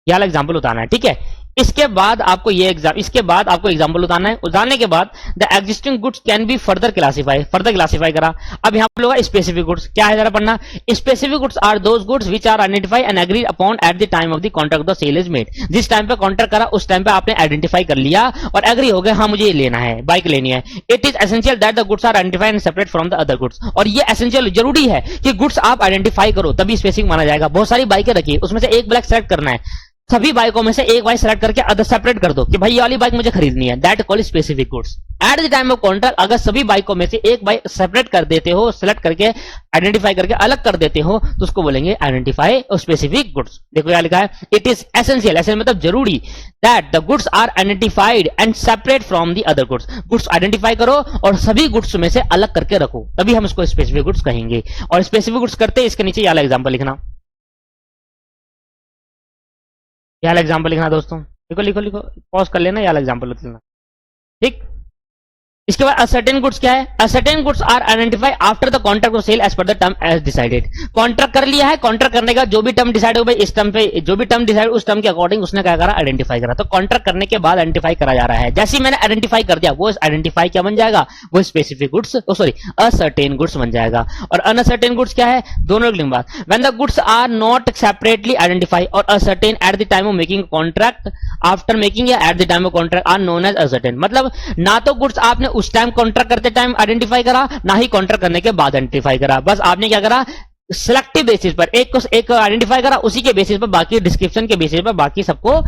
ये वाला एग्जाम्पल उतारना है, ठीक है। इसके बाद आपको एग्जाम्पल उतारने के बाद the existing goods can be further classify करा। अब यहाँ पर होगा स्पेसिफिक गुड्स, क्या है जरा पढ़ना। Specific goods are those goods which are identify and agreed upon at the time of the contract the sale is made. जिस टाइम पे कॉन्ट्रैक्ट करा उस टाइम पे आपने आइडेंटिफाई कर लिया और एग्री हो गए, हाँ मुझे ये लेना है, बाइक लेनी है। It is essential that the goods are identified and separate from the other goods. और ये एसेंशियल जरूरी है कि गुड्स आप आइडेंटिफाई करो तभी स्पेसिफिक माना जाएगा। बहुत सारी बाइकें रखी, उसमें से एक ब्लैक सेलेक्ट करना है, सभी बाइकों में से एक बाइक सेलेक्ट करके अदर सेपरेट कर दो कि भाई ये वाली बाइक मुझे खरीदनी है, that called specific goods. Eight the time of contract अगर सभी बाइकों में से एक बाइक सेपरेट कर देते हो, सेलेक्ट करके आइडेंटिफाई करके अलग कर देते हो तो उसको बोलेंगे आइडेंटिफाई और स्पेसिफिक गुड्स। देखो क्या लिखा है, इट इज एसेंशियल, एसेंशियल मतलब जरूरी, that the goods are identified and separate from the other goods. Goods identify करो और सभी गुड्स में से अलग करके रखो, तभी हम उसको स्पेसिफिक गुड्स कहेंगे। और स्पेसिफिक गुड्स करते इसके नीचे वाला एग्जांपल लिखना, यह एग्जाम्पल लिखना दोस्तों, लिखो पॉज कर लेना, यह एग्जाम्पल लिखना, ठीक। इसके बाद असर्टेन गुड्स क्या है, ascertain goods are identify after the contract of sale as per the term as decided. Contract कर लिया है, कॉन्ट्रैक्ट करने का जो भी टर्म डिसाइड हो, भाई इस टर्म पे जो भी टर्म डिसाइड उस टर्म के अकॉर्डिंग उसने क्या करा, आइडेंटिफाई करा। तो कॉन्ट्रैक्ट करने के बाद आइडेंटिफाई करा जा रहा है, जैसे ही मैंने आइडेंटिफाई कर दिया वो आइडेंटिफाई क्या बन जाएगा, वो स्पेसिफिक गुड्स असर्टेन गुड्स बन जाएगा। और अनअसर्टेन गुड्स क्या है, दोनों लिंक बात, when the goods are not separately identify or ascertain at the time of making contract, after making या at the time of contract are known as ascertain. मतलब ना तो गुड्स आपने उस टाइम कॉन्ट्रैक्ट करते टाइम आइडेंटिफाई करा, ना ही contract करने के बाद आइडेंटिफाई करा। बस आपने क्या करा, सिलेक्टिव बेसिस पर एक आइडेंटिफाई करा, उसी के बेसिस पर बाकी डिस्क्रिप्शन के बेसिस पर बाकी सबको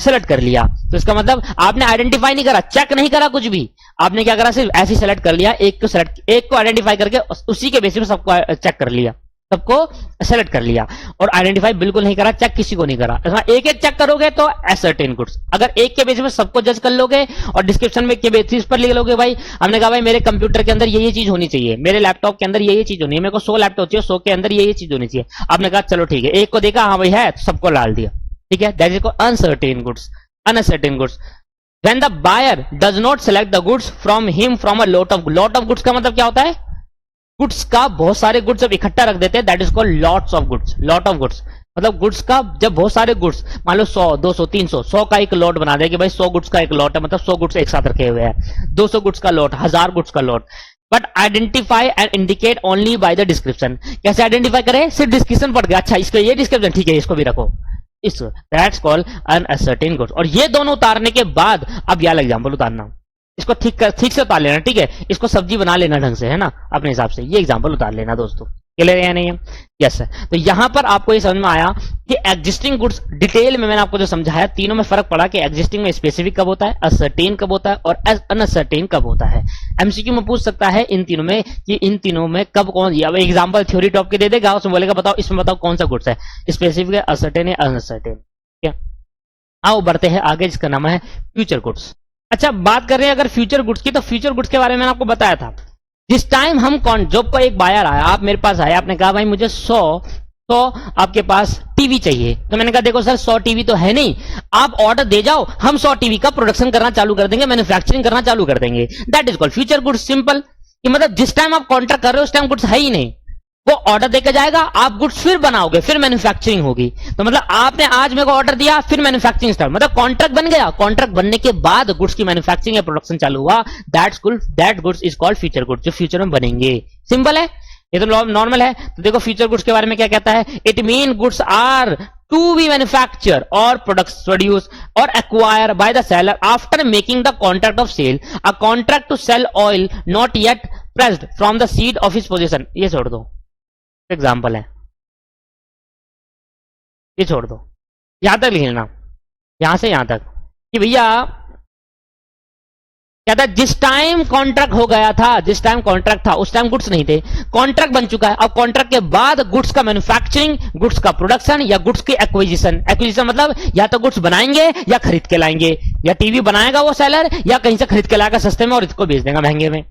सेलेक्ट कर लिया। तो इसका मतलब आपने आइडेंटिफाई नहीं करा, चेक नहीं करा कुछ भी, आपने क्या करा, सिर्फ ऐसे सेलेक्ट कर लिया, एक को आइडेंटिफाई करके उसी के बेसिस पर सबको चेक कर लिया, सबको सेलेक्ट कर लिया। और आइडेंटिफाई बिल्कुल नहीं करा, चेक किसी को नहीं करा। एक एक चेक करोगे तो असर्टेन गुड्स। अगर एक के बेसिस पर सबको जज कर लोगे और डिस्क्रिप्शन में के बेसिस पर लिख लोगे, भाई हमने कहा भाई मेरे कंप्यूटर के अंदर ये चीज होनी चाहिए, मेरे लैपटॉप के अंदर ये चीज होनी है, मेरे को 100 लैपटॉप चाहिए, 100 के अंदर ये चीज होनी चाहिए। आपने कहा चलो ठीक है, एक को देखा हाँ भाई है तो सबको डाल दिया, ठीक है। That is called uncertain goods, uncertain goods. When the buyer does not select the goods from him from a lot of goods का मतलब क्या होता है, गुड्स का बहुत सारे गुड्स जब इकट्ठा रख देते हैं, that is called lots of goods. Lot of goods मतलब गुड्स का जब बहुत सारे गुड्स, मान लो 100, 200, 300, 100 का एक लॉट बना दे कि भाई 100 गुड्स का एक लॉट है, मतलब 100 गुड्स एक साथ रखे हुए हैं, 200 गुड्स का लॉट, 1000 गुड्स का lot. But identify and indicate only by the description. कैसे आइडेंटिफाई करें, सिर्फ डिस्क्रिप्शन पढ़ गया, अच्छा इसका ये डिस्क्रिप्शन ठीक है, इसको भी रखो, इस दैट्स कॉल्ड अनअसर्टेन गुड्स। और ये दोनों उतारने के बाद अब यह एग्जांपल उतारना, इसको ठीक से उतार लेना, ठीक है, इसको सब्जी बना लेना ढंग से, है ना, अपने हिसाब से। ये एग्जांपल उतार लेना दोस्तों, क्लियर है या नहीं है? यस है। तो यहां पर आपको ये समझ में आया कि एग्जिस्टिंग गुड्स डिटेल में मैंने आपको जो समझाया, तीनों में फर्क पड़ा कि एग्जिस्टिंग में स्पेसिफिक कब होता है, असर्टेन कब होता है और अनअसर्टेन कब होता है। एमसीक्यू में पूछ सकता है इन तीनों में कि इन तीनों में कब कौन, अब एग्जांपल थ्योरी टॉप के दे देगा, उसमें बोलेगा बताओ इसमें बताओ कौन सा गुड्स है, स्पेसिफिक है, असर्टेन है, अनअसर्टेन। ठीक है, आओ बढ़ते हैं आगे, जिसका नाम है फ्यूचर गुड्स। अच्छा, बात कर रहे हैं अगर फ्यूचर गुड्स की, तो फ्यूचर गुड्स के बारे में मैंने आपको बताया था। जिस टाइम हम जॉब का एक बायर आया, आप मेरे पास आया, आपने कहा भाई मुझे 100 आपके पास टीवी चाहिए, तो मैंने कहा देखो सर 100 टीवी तो है नहीं, आप ऑर्डर दे जाओ, हम 100 टीवी का प्रोडक्शन करना चालू कर देंगे, मैन्युफैक्चरिंग करना चालू कर देंगे। That is called future goods. Simple, कि मतलब जिस टाइम आप कॉन्ट्रैक्ट कर रहे हो उस टाइम गुड्स है ही नहीं, वो ऑर्डर देकर जाएगा, आप गुड्स फिर बनाओगे, फिर मैन्युफैक्चरिंग होगी। तो मतलब आपने आज मेरे को ऑर्डर दिया, फिर मैन्युफैक्चरिंग स्टार्ट, मतलब कॉन्ट्रैक्ट बन गया, कॉन्ट्रैक्ट बनने के बाद गुड्स की मैन्युफैक्चरिंग या प्रोडक्शन चालू हुआ, that goods is called future goods, जो फ्यूचर में बनेंगे। सिंपल है, ये तो नॉर्मल है। तो देखो फ्यूचर गुड्स के बारे में क्या कहता है, it mean goods are to be manufacture और प्रोड्यूस और acquire by the seller after making the contract of sale, a contract to sale oil not yet pressed from the seed of his position. ये छोड़ दो, example है, ये छोड़ दो, यहां तक लिख लेना, यहां से यहां तक कि भैया क्या था, जिस टाइम कॉन्ट्रैक्ट हो गया था, जिस टाइम कॉन्ट्रैक्ट था उस टाइम गुड्स नहीं थे, कॉन्ट्रैक्ट बन चुका है, अब कॉन्ट्रैक्ट के बाद गुड्स का मैन्युफैक्चरिंग, गुड्स का प्रोडक्शन या गुड्स की एक्विजिशन। एक्विजिशन मतलब या तो गुड्स बनाएंगे या खरीद के लाएंगे, या टीवी बनाएगा वो सेलर या कहीं से खरीद के लाएगा सस्ते में और इसको बेच देगा महंगे में।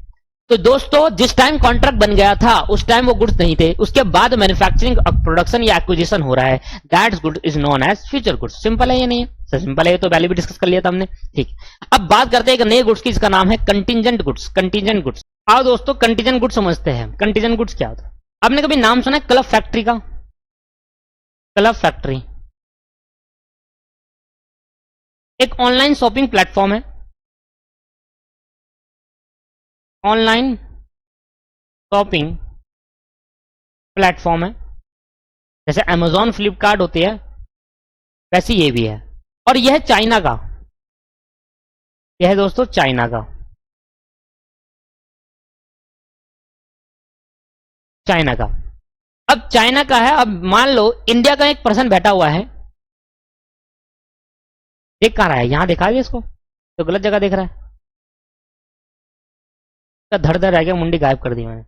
तो दोस्तों जिस टाइम कॉन्ट्रैक्ट बन गया था उस टाइम वो गुड्स नहीं थे, उसके बाद मैन्युफैक्चरिंग, प्रोडक्शन या एक्विजिशन हो रहा है, that good is known as future goods. Simple है ये, नहीं है सिंपल है, ये तो पहले भी डिस्कस कर लिया था हमने। ठीक, अब बात करते हैं एक नए गुड्स की, जिसका नाम है कंटीजेंट गुड्स। कंटीजेंट गुड्स, आओ दोस्तों कंटीजेंट गुड्स समझते हैं। कंटीजेंट गुड्स क्या होता है? आपने कभी नाम सुना है क्लब फैक्ट्री का? क्लब फैक्ट्री एक ऑनलाइन शॉपिंग प्लेटफॉर्म है, ऑनलाइन शॉपिंग प्लेटफॉर्म है, जैसे अमेजॉन फ्लिपकार्ट होती है वैसे ये भी है, और यह है चाइना का, यह है दोस्तों चाइना का, चाइना का। अब चाइना का है, अब मान लो इंडिया का एक पर्सन बैठा हुआ है, देख कहां रहा है, यहां दिखा दिया इसको, तो गलत जगह देख रहा है, धड़ धड़ रह गया, मुंडी गायब कर दी मैंने,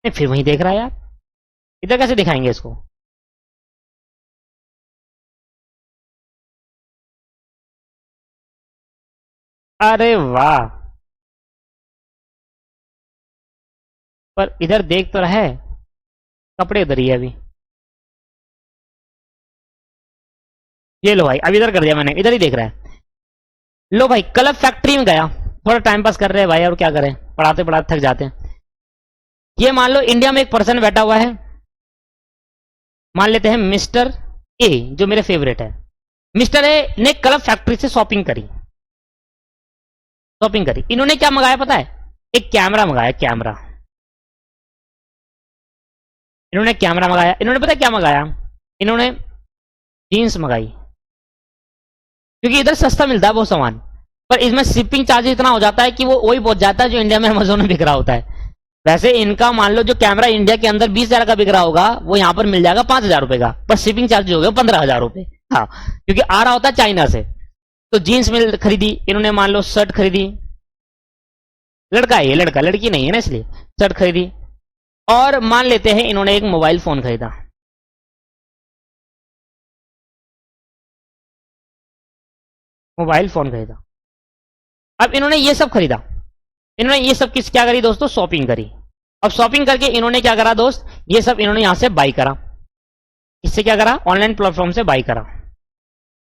फिर वहीं देख रहा है यार, इधर कैसे दिखाएंगे इसको? अरे वाह, पर इधर देख तो रहा है, कपड़े उधर ही है अभी। ये लो भाई, अब इधर कर दिया मैंने, इधर ही देख रहा है। लो भाई क्लब फैक्ट्री में गया, थोड़ा टाइम पास कर रहे हैं भाई, और क्या करें, पढ़ाते पढ़ाते थक जाते हैं। ये मान लो इंडिया में एक पर्सन बैठा हुआ है, मान लेते हैं मिस्टर ए, जो मेरे फेवरेट है। मिस्टर ए ने क्लब फैक्ट्री से शॉपिंग करी, शॉपिंग करी। इन्होंने क्या मंगाया पता है? एक कैमरा मंगाया, कैमरा। इन्होंने कैमरा मंगाया, इन्होंने पता है क्या मंगाया? इन्होंने जीन्स मंगाई, क्योंकि इधर सस्ता मिलता है वो सामान। पर इसमें शिपिंग चार्ज इतना हो जाता है कि वो वही पहुंच जाता है जो इंडिया में अमेजोन में बिक रहा होता है। वैसे इनका मान लो जो कैमरा इंडिया के अंदर 20,000 का बिक रहा होगा वो यहां पर मिल जाएगा 5,000 रुपए का, पर शिपिंग चार्ज हो गया 15,000 रुपए। हाँ, क्योंकि आ रहा होता है चाइना से। तो जीन्स मिल खरीदी इन्होंने, मान लो शर्ट खरीदी, लड़का है ये, लड़का, लड़की नहीं है ना, इसलिए शर्ट खरीदी। और मान लेते हैं इन्होंने एक मोबाइल फोन खरीदा, मोबाइल फोन खरीदा। अब इन्होंने ये सब खरीदा, इन्होंने ये सब किस क्या करी दोस्तों, शॉपिंग करी। अब शॉपिंग करके इन्होंने क्या करा दोस्त, ये सब इन्होंने यहां से बाई करा, इससे क्या करा, ऑनलाइन प्लेटफॉर्म से बाई करा।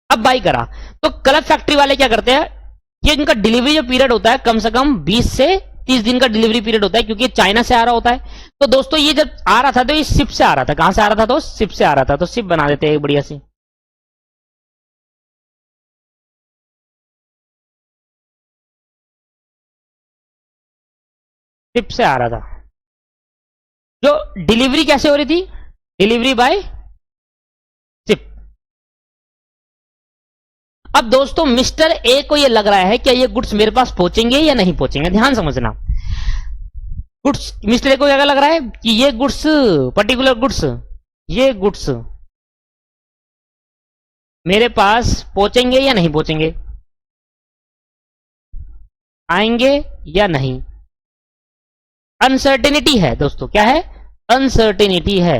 अब बाई करा तो क्लब फैक्ट्री वाले क्या करते हैं, ये इनका डिलीवरी जो पीरियड होता है कम से कम 20 से 30 दिन का डिलीवरी पीरियड होता है, क्योंकि चाइना से आ रहा होता है। तो दोस्तों ये जब आ रहा था तो ये शिप से आ रहा था, कहां से आ रहा था दोस्त, शिप से आ रहा था। तो शिप बना देते हैं बढ़िया सी, शिप से आ रहा था। जो डिलीवरी कैसे हो रही थी, डिलीवरी बाय शिप। अब दोस्तों मिस्टर ए को ये लग रहा है क्या ये गुड्स मेरे पास पहुंचेंगे या नहीं पहुंचेंगे, ध्यान समझना। गुड्स, मिस्टर ए को क्या लग रहा है कि ये गुड्स, पर्टिकुलर गुड्स, ये गुड्स मेरे पास पहुंचेंगे या नहीं पहुंचेंगे, आएंगे या नहीं। अनसर्टेनिटी है दोस्तों, क्या है, अनसर्टेनिटी है।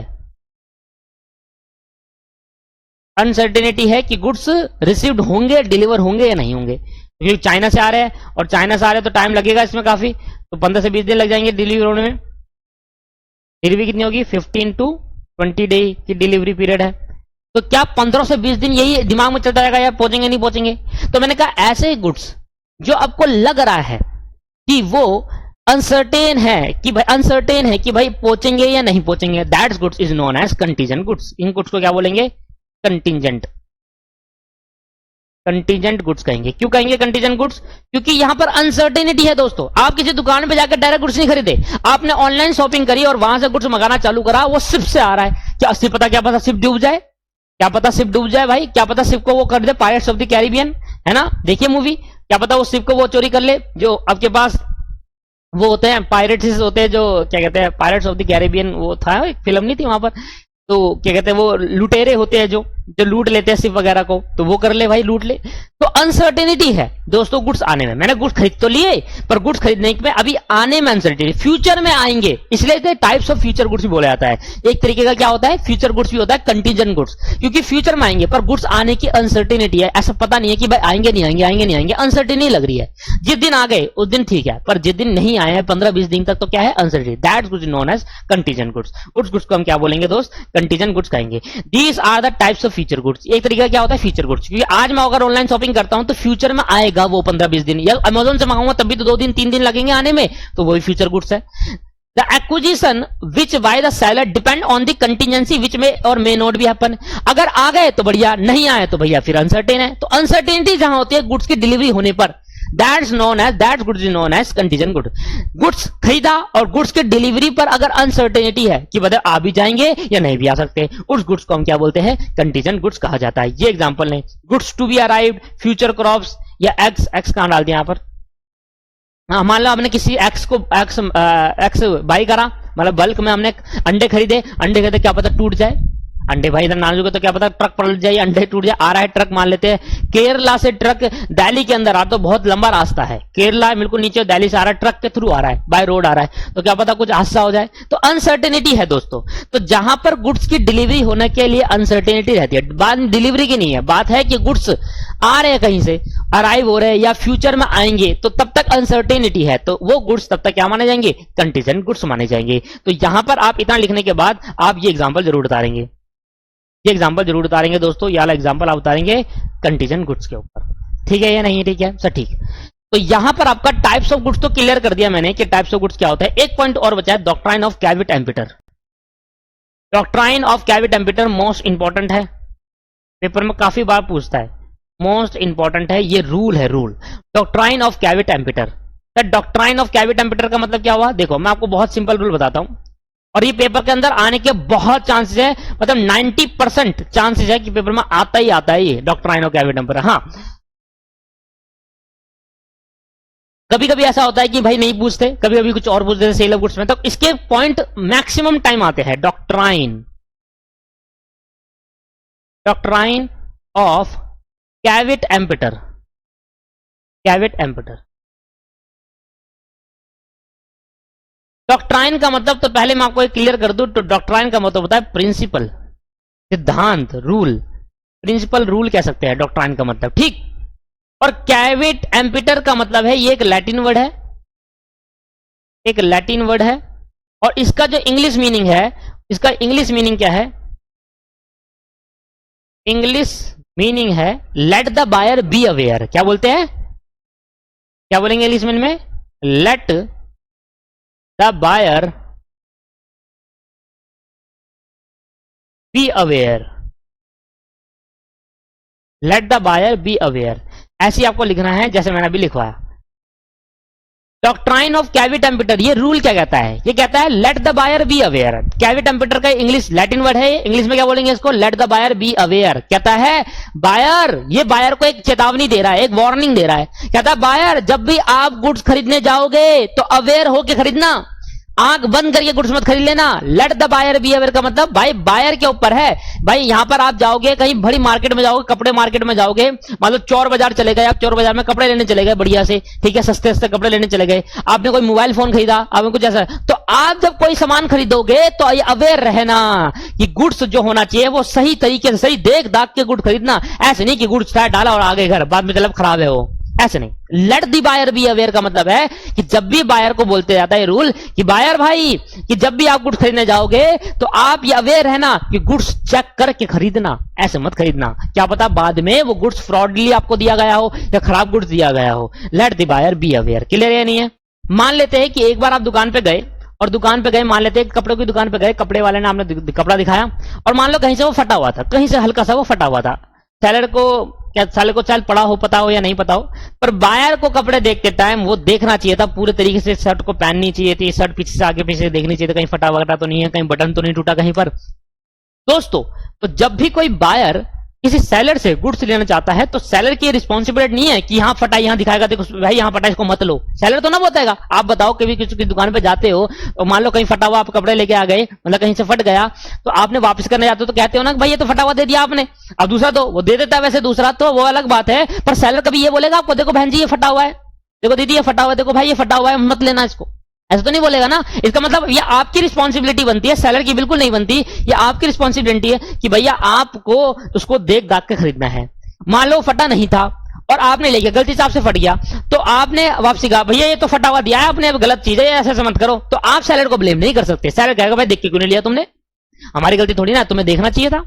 अनसर्टेनिटी है कि गुड्स रिसीव्ड होंगे, डिलीवर होंगे या नहीं होंगे, क्योंकि चाइना से आ रहे हैं और चाइना से आ रहे हैं तो टाइम लगेगा इसमें काफी, तो 15 से 20 दिन लग जाएंगे डिलीवर होने में। डिलीवरी कितनी होगी, 15 to 20 डे की डिलीवरी पीरियड है। तो क्या 15 से 20 दिन यही दिमाग में चलता रहेगा यार पहुंचेंगे नहीं पहुंचेंगे। तो मैंने कहा ऐसे गुड्स जो आपको लग रहा है कि वो अनसर्टेन है कि भाई, अनसर्टेन है कि भाई पहुंचेंगे या नहीं पहुंचेंगे, that's goods is known as contingent goods. इन गुड्स को क्या बोलेंगे, कंटीजेंट, कंटीजेंट गुड्स कहेंगे। क्यों कहेंगे कंटीजेंट गुड्स, क्योंकि यहां पर अनसर्टेनिटी है दोस्तों। आप किसी दुकान पे जाकर डायरेक्ट गुड्स नहीं खरीदे, आपने ऑनलाइन शॉपिंग करी और वहां से गुड्स मंगाना चालू करा, वो शिप से आ रहा है। क्या शिप पता, क्या पता शिप डूब जाए, क्या पता शिप डूब जाए भाई, क्या पता शिप को वो कर दे पायरेट्स ऑफ द कैरिबियन, है ना, देखिए मूवी, क्या पता वो शिप को वो चोरी कर ले, जो आपके पास वो होते हैं पायरेट्स होते हैं, जो क्या कहते हैं पायरेट्स ऑफ द कैरिबियन, वो था एक फिल्म नहीं थी वहां पर, तो क्या कहते हैं वो लुटेरे होते हैं जो लूट लेते हैं शिप वगैरह को, तो वो कर ले भाई, लूट ले। तो अनसर्टेनिटी है दोस्तों गुड्स आने में। मैंने गुड्स खरीद तो लिए, पर गुड्स खरीदने में अभी आने में अनसर्टेनिटी, फ्यूचर में आएंगे, इसलिए टाइप्स ऑफ फ्यूचर गुड्स भी बोला जाता है। एक तरीके का क्या होता है, फ्यूचर गुड्स भी होता है कंटीजेंट गुड्स, क्योंकि फ्यूचर में आएंगे पर गुड्स आने की अनसर्टेनिटी है। ऐसा पता नहीं है कि भाई आएंगे नहीं आएंगे, आएंगे नहीं आएंगे, अनसर्टेनिटी लग रही है। जिस दिन आ गए उस दिन ठीक है, पर जिस दिन नहीं आए हैं 15-20 दिन तक, तो क्या है, uncertainty, that's goods known as contingent goods. उस गुड्स को हम क्या बोलेंगे दोस्त, कंटीजेंट गुड्स कहेंगे। These are the types of future goods. एक तरीका क्या होता है फ्यूचर गुड्स, क्योंकि आज मैं अगर ऑनलाइन शॉपिंग करता हूं तो फ्यूचर में आएगा वो 15-20 दिन, या अमेजोन से मंगाऊंगा तब भी तो 2 दिन 3 दिन लगेंगे आने में, तो वही फ्यूचर गुड्स है। The acquisition which by the seller depend on the contingency which may or may not be happen. अगर आ गए तो बढ़िया, नहीं आए तो भैया फिर अनसर्टेन है। तो अनसर्टेनिटी जहां होती है गुड्स की डिलीवरी होने पर, that's known as, that goods is known as contingent good. Goods खरीदा और गुड्स के डिलीवरी पर अगर अनसर्टेनिटी है कि बता आ भी जाएंगे या नहीं भी आ सकते, उस गुड्स को हम क्या बोलते हैं, कंटीजेंट गुड्स कहा जाता है। ये एग्जांपल है, goods to be arrived, future crops, या एक्स, एक्स कहां डाल दिया यहां पर, मान लो आपने किसी एक्स को एक्स बाई करा, मतलब बल्क में हमने अंडे खरीदे, अंडे खरीदे, क्या पता टूट जाए अंडे, भाई इधर नाजुक है तो क्या पता ट्रक पलट जाए, अंडे टूट जाए। आ रहा है ट्रक, मान लेते हैं केरला से ट्रक दिल्ली के अंदर आ, तो बहुत लंबा रास्ता है, केरला बिल्कुल नीचे, दिल्ली से आ रहा है, ट्रक के थ्रू आ रहा है, बाय रोड आ रहा है, तो क्या पता कुछ हादसा हो जाए। तो अनसर्टेनिटी है दोस्तों। तो जहां पर गुड्स की डिलीवरी होने के लिए अनसर्टेनिटी रहती है, बात डिलीवरी की नहीं है, बात है कि गुड्स आ रहे हैं कहीं से, अराइव हो रहे हैं या फ्यूचर में आएंगे, तो तब तक अनसर्टेनिटी है, तो वो गुड्स तब तक क्या माने जाएंगे, कंटीजेंट गुड्स माने जाएंगे। तो यहां पर आप इतना लिखने के बाद आप ये एग्जांपल जरूर उतारेंगे, ये एग्जांपल जरूर उतारेंगे दोस्तों, ये वाला एग्जांपल आप उतारेंगे कंटीजेंट गुड्स के ऊपर, ठीक है या नहीं, ठीक है सर, ठीक। तो यहां पर आपका टाइप्स ऑफ गुड्स तो क्लियर कर दिया मैंने कि टाइप्स ऑफ गुड्स क्या होता है। एक पॉइंट और बचा है, doctrine of caveat emptor. Doctrine of caveat emptor most important है, पेपर में काफी बार पूछता है, मोस्ट इंपॉर्टेंट है, ये रूल है, rule doctrine of caveat emptor. Doctrine of caveat emptor का मतलब क्या हुआ, देखो मैं आपको बहुत सिंपल रूल बताता हूं, और ये पेपर के अंदर आने के बहुत चांसेस है, मतलब 90% चांसेस है कि पेपर में आता ही आता है ये डॉक्ट्राइन ऑफ कैविट एम्पिटर। हाँ, कभी कभी ऐसा होता है कि भाई नहीं पूछते, कभी कभी कुछ और पूछ देते सेल ऑफ गुड्स में, तो इसके पॉइंट मैक्सिमम टाइम आते हैं। Doctrine, doctrine of caveat emptor, caveat emptor. Doctrine का मतलब तो पहले मैं आपको एक क्लियर कर दूं, तो डॉक्ट्राइन का मतलब होता है प्रिंसिपल, सिद्धांत, रूल, प्रिंसिपल रूल कह सकते हैं डॉक्ट्राइन का मतलब, ठीक। और कैविट एम्पिटर का मतलब है, ये एक लैटिन वर्ड है, एक लैटिन वर्ड है, और इसका जो इंग्लिश मीनिंग है, इसका इंग्लिश मीनिंग क्या है? इंग्लिश मीनिंग है let the buyer be aware. क्या बोलते हैं, क्या बोलेंगे इंग्लिश मीनिंग में? Let the buyer be aware, let the buyer be aware, ऐसे आपको लिखना है जैसे मैंने अभी लिखवाया। डॉक्ट्राइन ऑफ कैविट एम्पिटर, ये रूल क्या कहता है? ये कहता है let the buyer be aware. Caveat emptor का इंग्लिश लैटिन वर्ड है, इंग्लिश में क्या बोलेंगे इसको? Let the buyer be aware. कहता है बायर, ये बायर को एक चेतावनी दे रहा है, एक वार्निंग दे रहा है। कहता है बायर, जब भी आप गुड्स खरीदने जाओगे तो अवेयर होके खरीदना, आंख बंद करके गुड्स मत खरीद लेना। Let the buyer be aware का मतलब भाई बायर के ऊपर है। भाई यहां पर आप जाओगे, कहीं बड़ी मार्केट में जाओगे, कपड़े मार्केट में जाओगे, मान लो चौर बाजार चले गए, आप चौर बाजार में कपड़े लेने चले गए बढ़िया से, ठीक है, सस्ते सस्ते कपड़े लेने चले गए, आपने कोई मोबाइल फोन खरीदा, आपने कुछ ऐसा, तो आप जब कोई सामान खरीदोगे तो अवेयर रहना कि गुड्स जो होना चाहिए वो सही तरीके से, सही देख दाख के गुड खरीदना। ऐसे नहीं कि गुड्स डाला और आगे घर, बाद में चलब खराब है वो, ऐसे नहीं। Let the buyer be aware का मतलब है कि जब भी बायर को बोलते जाता है रूल कि बायर भाई, कि जब भी आप गुड्स खरीदने जाओगे तो आप ये अवेयर रहना कि गुड्स चेक करके खरीदना, ऐसे मत खरीदना, क्या पता बाद में वो गुड्स फ्रॉडली आपको दिया गया हो या खराब गुड्स दिया गया हो। Let the buyer be aware, clear है नहीं है? मान लेते हैं कि एक बार आप दुकान पे गए, और दुकान पे गए, मान लेते हैं कपड़े की दुकान पे गए, कपड़े वाले ने आपने कपड़ा दिखाया और मान लो कहीं से वो फटा हुआ था, कहीं से हल्का सा वो फटा हुआ था। सेलर को क्या, साले को चाल पड़ा हो, पता हो या नहीं पता हो, पर बायर को कपड़े देख के टाइम वो देखना चाहिए था, पूरे तरीके से शर्ट को पहननी चाहिए थी, शर्ट पीछे से आगे पीछे देखनी चाहिए था, कहीं फटा वगटा तो नहीं है, कहीं बटन तो नहीं टूटा कहीं पर। दोस्तों, तो जब भी कोई बायर किसी सेलर से गुड्स लेना चाहता है तो सेलर की रिस्पॉन्सिबिलिटी नहीं है कि यहां फटा, यहां दिखाएगा देखो भाई यहां फटा, इसको मत लो। सेलर तो ना बताएगा। आप बताओ कभी किसी की दुकान पे जाते हो और मान लो कहीं फटा हुआ आप कपड़े लेके आ गए, मतलब कहीं से फट गया, तो आपने वापस करने जाते हो तो कहते हो ना भाई ये तो फटा हुआ दे दिया आपने, अब दूसरा दो, वो दे देता है वैसे दूसरा, तो वो अलग बात है। पर सेलर कभी ये बोलेगा आपको देखो बहन जी ये फटा हुआ है, देखो दीदी ये फटा हुआ है, देखो भाई ये फटा हुआ है, मत लेना इसको, ऐसा तो नहीं बोलेगा ना। इसका मतलब ये आपकी रिस्पॉन्सिबिलिटी बनती है, सेलर की बिल्कुल नहीं बनती। ये आपकी रिस्पॉन्सिबिलिटी है कि भैया आपको उसको देख दाख के खरीदना है। मान लो फटा नहीं था और आपने ले गया, गलती से आपसे फट गया, तो आपने वापसी कहा भैया ये तो फटा हुआ दिया है आपने, अब गलत चीज है, ऐसा मत करो, तो आप सेलर को ब्लेम नहीं कर सकते। सेलर कहेगा भाई देख के क्यों नहीं लिया तुमने, हमारी गलती थोड़ी ना, तुम्हें देखना चाहिए था।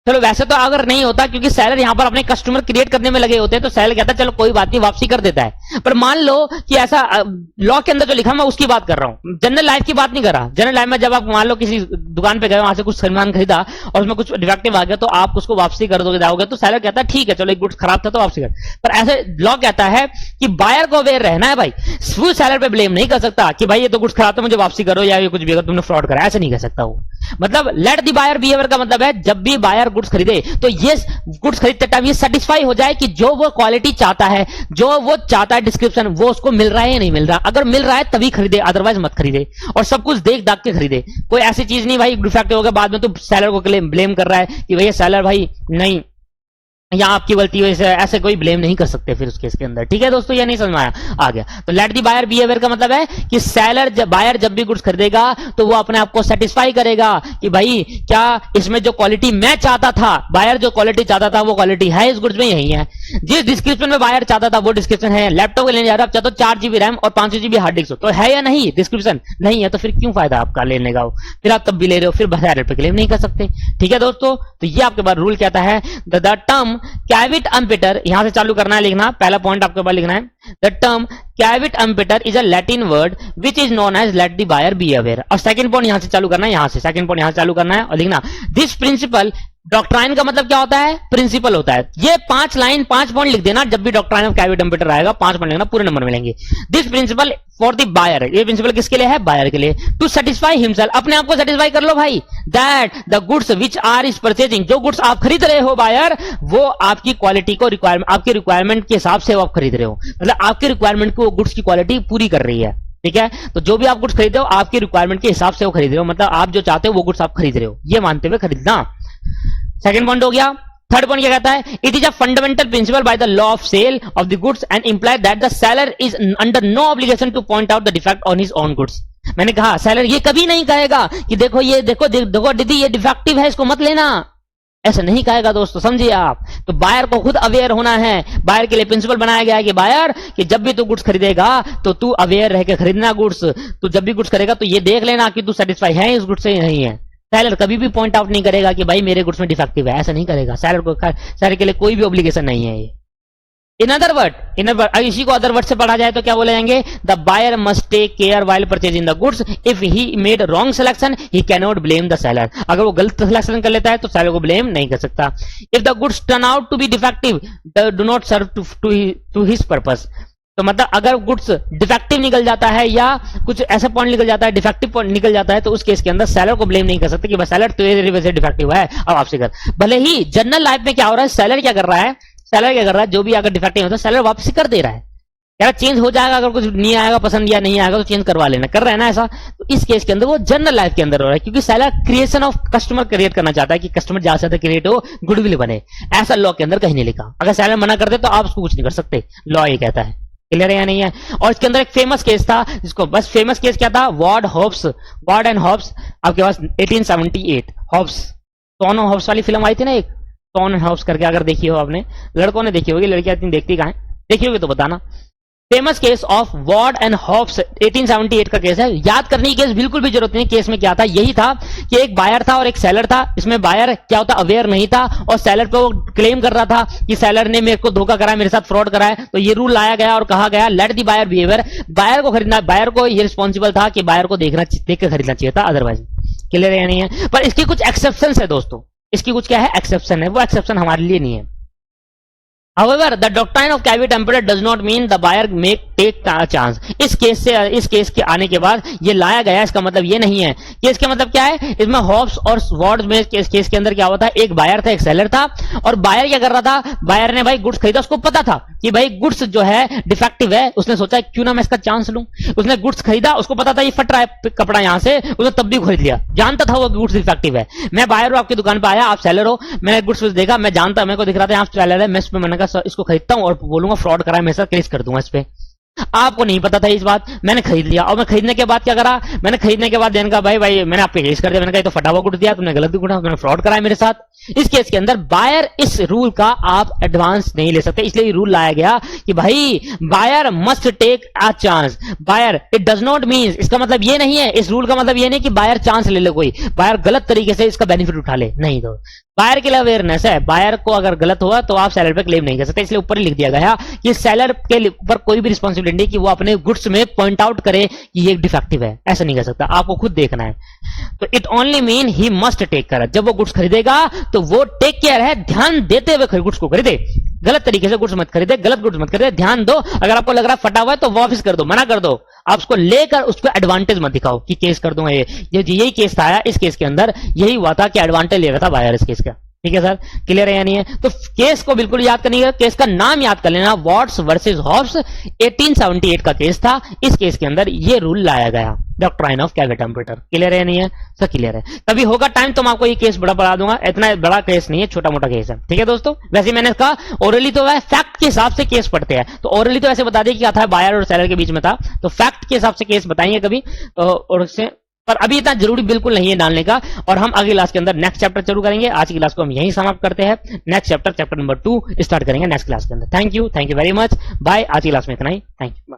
चलो वैसे तो अगर नहीं होता, क्योंकि सेलर यहां पर अपने कस्टमर क्रिएट करने में लगे होते हैं, तो सेलर कहता है चलो कोई बात नहीं, वापसी कर देता है। पर मान लो कि ऐसा लॉ के अंदर जो लिखा मैं उसकी बात कर रहा हूं, जनरल लाइफ की बात नहीं कर रहा। जनरल लाइफ में जब आप मान लो किसी दुकान पे गए, वहां से कुछ सामान खरीदा और उसमें कुछ डिफेक्टिव आ गया, तो आप उसको वापसी कर दोगे, जाओगे, तो सेलर कहता है ठीक है चलो एक गुड्स खराब था तो वापसी कर। पर ऐसे लॉ कहता है कि बायर को अवेयर रहना है भाई, फुल सेलर पे ब्लेम नहीं कर सकता कि भाई ये तो गुड्स खराब था मुझे वापसी करो, या ये कुछ भी अगर तुमने फ्रॉड करा, ऐसे नहीं कह सकता वो। मतलब लेट द बायर बिहेवियर का मतलब है जब भी बायर गुड्स खरीदे तो ये गुड्स खरीदते टाइम ये सेटिस्फाई हो जाए कि जो वो क्वालिटी चाहता है, जो वो चाहता है डिस्क्रिप्शन, वो उसको मिल रहा है या नहीं मिल रहा। अगर मिल रहा है तभी खरीदे, अदरवाइज मत खरीदे, और सब कुछ देख दाख के खरीदे। कोई ऐसी चीज नहीं भाई डिफेक्टिव हो गया बाद में तो सेलर को ब्लेम कर रहा है कि भैया सेलर भाई नहीं यहाँ आपकी गलती हुई, ऐसे कोई ब्लेम नहीं कर सकते फिर उस केस के अंदर। ठीक है दोस्तों, ये नहीं समझ में आया, आ गया। तो लेट दी बायर बिहेवियर का मतलब है कि सेलर बायर जब भी गुड्स खरीदेगा तो वो अपने आप को सेटिस्फाई करेगा कि भाई क्या इसमें जो क्वालिटी मैं चाहता था, बायर जो क्वालिटी चाहता था वो क्वालिटी है इस गुड्स में, यही है। जिस डिस्क्रिप्शन में बायर चाहता था वो डिस्क्रिप्शन है। लैपटॉप लेने जा रहे हो, आप चाहते हो 4 GB रैम और 500 GB हार्ड डिस्क हो, तो है या नहीं डिस्क्रिप्शन? नहीं है, तो फिर क्यों फायदा आपका लेने का? फिर आप तब भी ले रहे हो, फिर बाजार पे क्लेम नहीं कर सकते। ठीक है दोस्तों, तो ये आपके पास रूल कहता है द टर्म कैविट एम्पिटर, यहां से चालू करना है लिखना, पहला पॉइंट आपके पास लिखना है, the term caveat emptor is a Latin word which is known as let the buyer be aware. और सेकंड पॉइंट यहां से चालू करना है, यहां से सेकंड पॉइंट यहां से चालू करना है और लिखना दिस प्रिंसिपल डॉक्ट्राइन का मतलब क्या होता है? प्रिंसिपल होता है। ये 5 लाइन 5 पॉइंट लिख देना, जब भी डॉक्ट्राइन ऑफ कैविटी टेम्परेचर आएगा 5 पॉइंट लिखना, पूरे नंबर मिलेंगे। This principle for the buyer, ये प्रिंसिपल किसके लिए है? बायर के लिए। टू सेटिस्फाई हिमसेल्फ, अपने आप को सेटिस्फाई कर लो भाई, that the goods which are is purchasing, जो गुड्स आप खरीद रहे हो बायर, वो आपकी क्वालिटी को रिक्वायरमेंट, आपके रिक्वायरमेंट के हिसाब से वो आप खरीद रहे हो, मतलब आपके रिक्वायरमेंट को गुड्स की क्वालिटी पूरी कर रही है। ठीक है, तो जो भी आप गुड्स खरीदे हो आपकी रिक्वायरमेंट के हिसाब से वो खरीद रहे हो, मतलब आप जो चाहते हो वो गुड्स आप खरीद रहे हो, ये मानते हुए खरीदना। सेकंड पॉइंट हो गया। थर्ड पॉइंट क्या कहता है? It is a fundamental principle by the law of sale of the goods and imply that the seller is under no obligation to point out the defect on his own goods. मैंने कहा seller ये कभी नहीं कहेगा कि देखो ये देखो देखो दीदी ये डिफेक्टिव है, इसको मत लेना, ऐसा नहीं कहेगा दोस्तों, समझिए आप। तो बायर को खुद अवेयर होना है, बायर के लिए प्रिंसिपल बनाया गया है कि बायर कि जब भी तू गुड्स खरीदेगा तो तू अवेयर रह के खरीदना गुड्स, तू जब भी गुड्स खरीदेगा तो ये देख लेना कि तू सेटिस्फाई है इस गुड्स से नहीं है। सेलर कभी भी पॉइंट आउट नहीं करेगा कि भाई मेरे गुड्स में डिफेक्टिव है, ऐसा नहीं करेगा। सेलर के लिए कोई भी ऑब्लिगेशन नहीं है ये। इन अदर वर्ड, इसी को अदर वर्ड से पढ़ा जाए तो क्या बोले जाएंगे? The buyer must take care while purchasing the goods, if he made wrong selection he can not blame the seller. अगर वो गलत सिलेक्शन कर लेता है तो सेलर को ब्लेम नहीं कर सकता। If the goods turn out to be defective do not serve to his purpose, तो मतलब अगर गुड्स डिफेक्टिव निकल जाता है या कुछ ऐसा पॉइंट निकल जाता है, डिफेक्टिव पॉइंट निकल जाता है, तो उस केस के अंदर सेलर को ब्लेम नहीं कर सकते कि भाई सेलर तेरी वजह से डिफेक्टिव है, अब आपसे कर। भले ही जनरल लाइफ में क्या हो रहा है, सेलर क्या कर रहा है, जो भी अगर डिफेक्टिव होता है सेलर वापसी कर दे रहा है, यार चेंज हो जाएगा, अगर कुछ नहीं आएगा पसंद या नहीं आएगा तो चेंज करवा लेना, कर रहा है ना ऐसा। तो इस केस के अंदर वो जनरल लाइफ के अंदर हो रहा है, क्योंकि seller creation of customer create करना चाहता है कि कस्टमर ज्यादा से ज्यादा क्रिएट हो, गुडविल बने, ऐसा लॉ के अंदर कहीं नहीं लिखा। अगर सेलर मना कर दे तो आप उसको कुछ नहीं कर सकते, लॉ ये कहता है। क्लियर है या नहीं है? और इसके अंदर एक फेमस केस था, जिसको बस फेमस केस क्या था? वार्ड एंड हॉब्स, आपके पास 1878 हॉब्स, टॉन हॉब्स वाली फिल्म आई थी ना एक, टॉन एंड हॉब्स करके, अगर देखी हो आपने, लड़कों ने देखी होगी, लड़कियां इतनी देखती कहां है, देखी होगी तो बताना। Famous case of Ward and Hobbs 1878 का केस है, याद करने की केस बिल्कुल भी जरूरत नहीं। केस में क्या था? यही था कि एक बायर था और एक सेलर था। इसमें बायर क्या होता, अवेयर नहीं था, और सेलर पे वो क्लेम कर रहा था कि सेलर ने मेरे को धोखा करा है, मेरे साथ फ्रॉड करा है। तो ये रूल लाया गया और कहा गया let the buyer behaviour, buyer को खरीदना, बायर को ये रिस्पॉन्सिबल था कि बायर को देख के खरीदना चाहिए था, अदरवाइज। क्लियर है या नहीं है? पर इसकी कुछ एक्सेप्शन है दोस्तों, इसकी कुछ क्या है? एक्सेप्शन है, वो एक्सेप्शन हमारे लिए नहीं है। However, the doctrine of caveat emptor does not mean the buyer may take a chance. इस केस के आने के बाद ये लाया गया, इसका मतलब ये नहीं है। केस का मतलब क्या है? इसमें हॉब्स और वार्ड्स में केस के अंदर क्या हुआ था? एक बायर था, एक सेलर था, और बायर क्या कर रहा था? बायर ने भाई गुड्स खरीदा, उसको पता था कि भाई गुड्स जो है डिफेक्टिव है, उसने सोचा क्यों ना मैं इसका चांस लूं। उसने गुड्स खरीदा, उसको पता था ये फट रहा है कपड़ा यहां से, उसने तब भी खरीद लिया, जानता था वो गुड्स डिफेक्टिव है। मैं बायर हूं, आपकी दुकान पे आया, आप सेलर हो, मैंने गुड्स देखा, मैं जानता, मेरे को दिख रहा था आप सेलर है, मैं इस पे मैंने इसको खरीदता हूं और बोलूंगा फ्रॉड करा है मेरे साथ, केस कर दूंगा इस पे। आपको नहीं पता था इस बात, मैंने खरीद लिया, और मैं खरीदने के बाद क्या करा? मैंने खरीदने के बाद देने का भाई मैंने आपके केस कर दिया, मैंने कहा तो फटा हुआ गुड दिया, तुमने गलत गुड, तुमने फ्रॉड करा है मेरे साथ। इस केस के अंदर बायर इस रूल का आप एडवांस नहीं ले सकते, इसलिए रूल लाया गया कि भाई buyer must take a chance. Buyer it does not mean, इसका मतलब ये नहीं है, इस रूल का मतलब ये नहीं कि बायर चांस ले ले, कोई बायर गलत तरीके से इसका बेनिफिट उठा ले, नहीं। तो बायर के लिए अवेयरनेस है, बायर को अगर गलत हुआ तो आप सेलर पे क्लेम नहीं कर सकते, इसलिए ऊपर ही लिख दिया गया कि सेलर के ऊपर कोई भी रिस्पॉन्सिबिलिटी नहीं कि वो अपने गुड्स में पॉइंट आउट करे कि ये डिफेक्टिव है, ऐसा नहीं कर सकता, आपको खुद देखना है। तो it only mean he must take care, जब वो गुड्स खरीदेगा तो वो टेक केयर है, ध्यान देते हुए गुड्स को खरीदे, गलत तरीके से गुड्स मत खरीदे, गलत गुड्स मत खरीदे, ध्यान दो। अगर आपको लग रहा है फटा हुआ है तो वापस कर दो, मना कर दो, आप उसको लेकर उसको एडवांटेज मत दिखाओ कि केस कर दूंगा। यही केस था, इस केस के अंदर यही हुआ था कि एडवांटेज ले रहा था बायर इस केस का। ठीक है सर, क्लियर है या नहीं है? तो केस को बिल्कुल याद करनी है, केस का नाम याद कर लेना, वाट्स वर्सेस हॉब्स 1878 का केस था। इस केस के अंदर ये रूल लाया गया, doctrine of cavity temperature. Clear है या नहीं है? सर क्लियर है। कभी होगा टाइम तो मैं आपको ये केस बड़ा बता दूंगा, इतना बड़ा केस नहीं है, छोटा मोटा केस है। ठीक है दोस्तों, वैसे मैंने कहा ओरली तो वह फैक्ट के हिसाब से केस पढ़ते हैं, तो ओरली तो ऐसे बता दिया कि क्या था, बायर और सेलर के बीच में था, तो फैक्ट के हिसाब से केस बताएंगे कभी, और उससे पर अभी इतना जरूरी बिल्कुल नहीं है डालने का। और हम अगली क्लास के अंदर नेक्स्ट चैप्टर शुरू करेंगे। आज की क्लास को हम यहीं समाप्त करते हैं, नेक्स्ट चैप्टर नंबर 2 स्टार्ट करेंगे नेक्स्ट क्लास के अंदर। Thank you very much, bye. आज की क्लास में इतना ही, थैंक यू।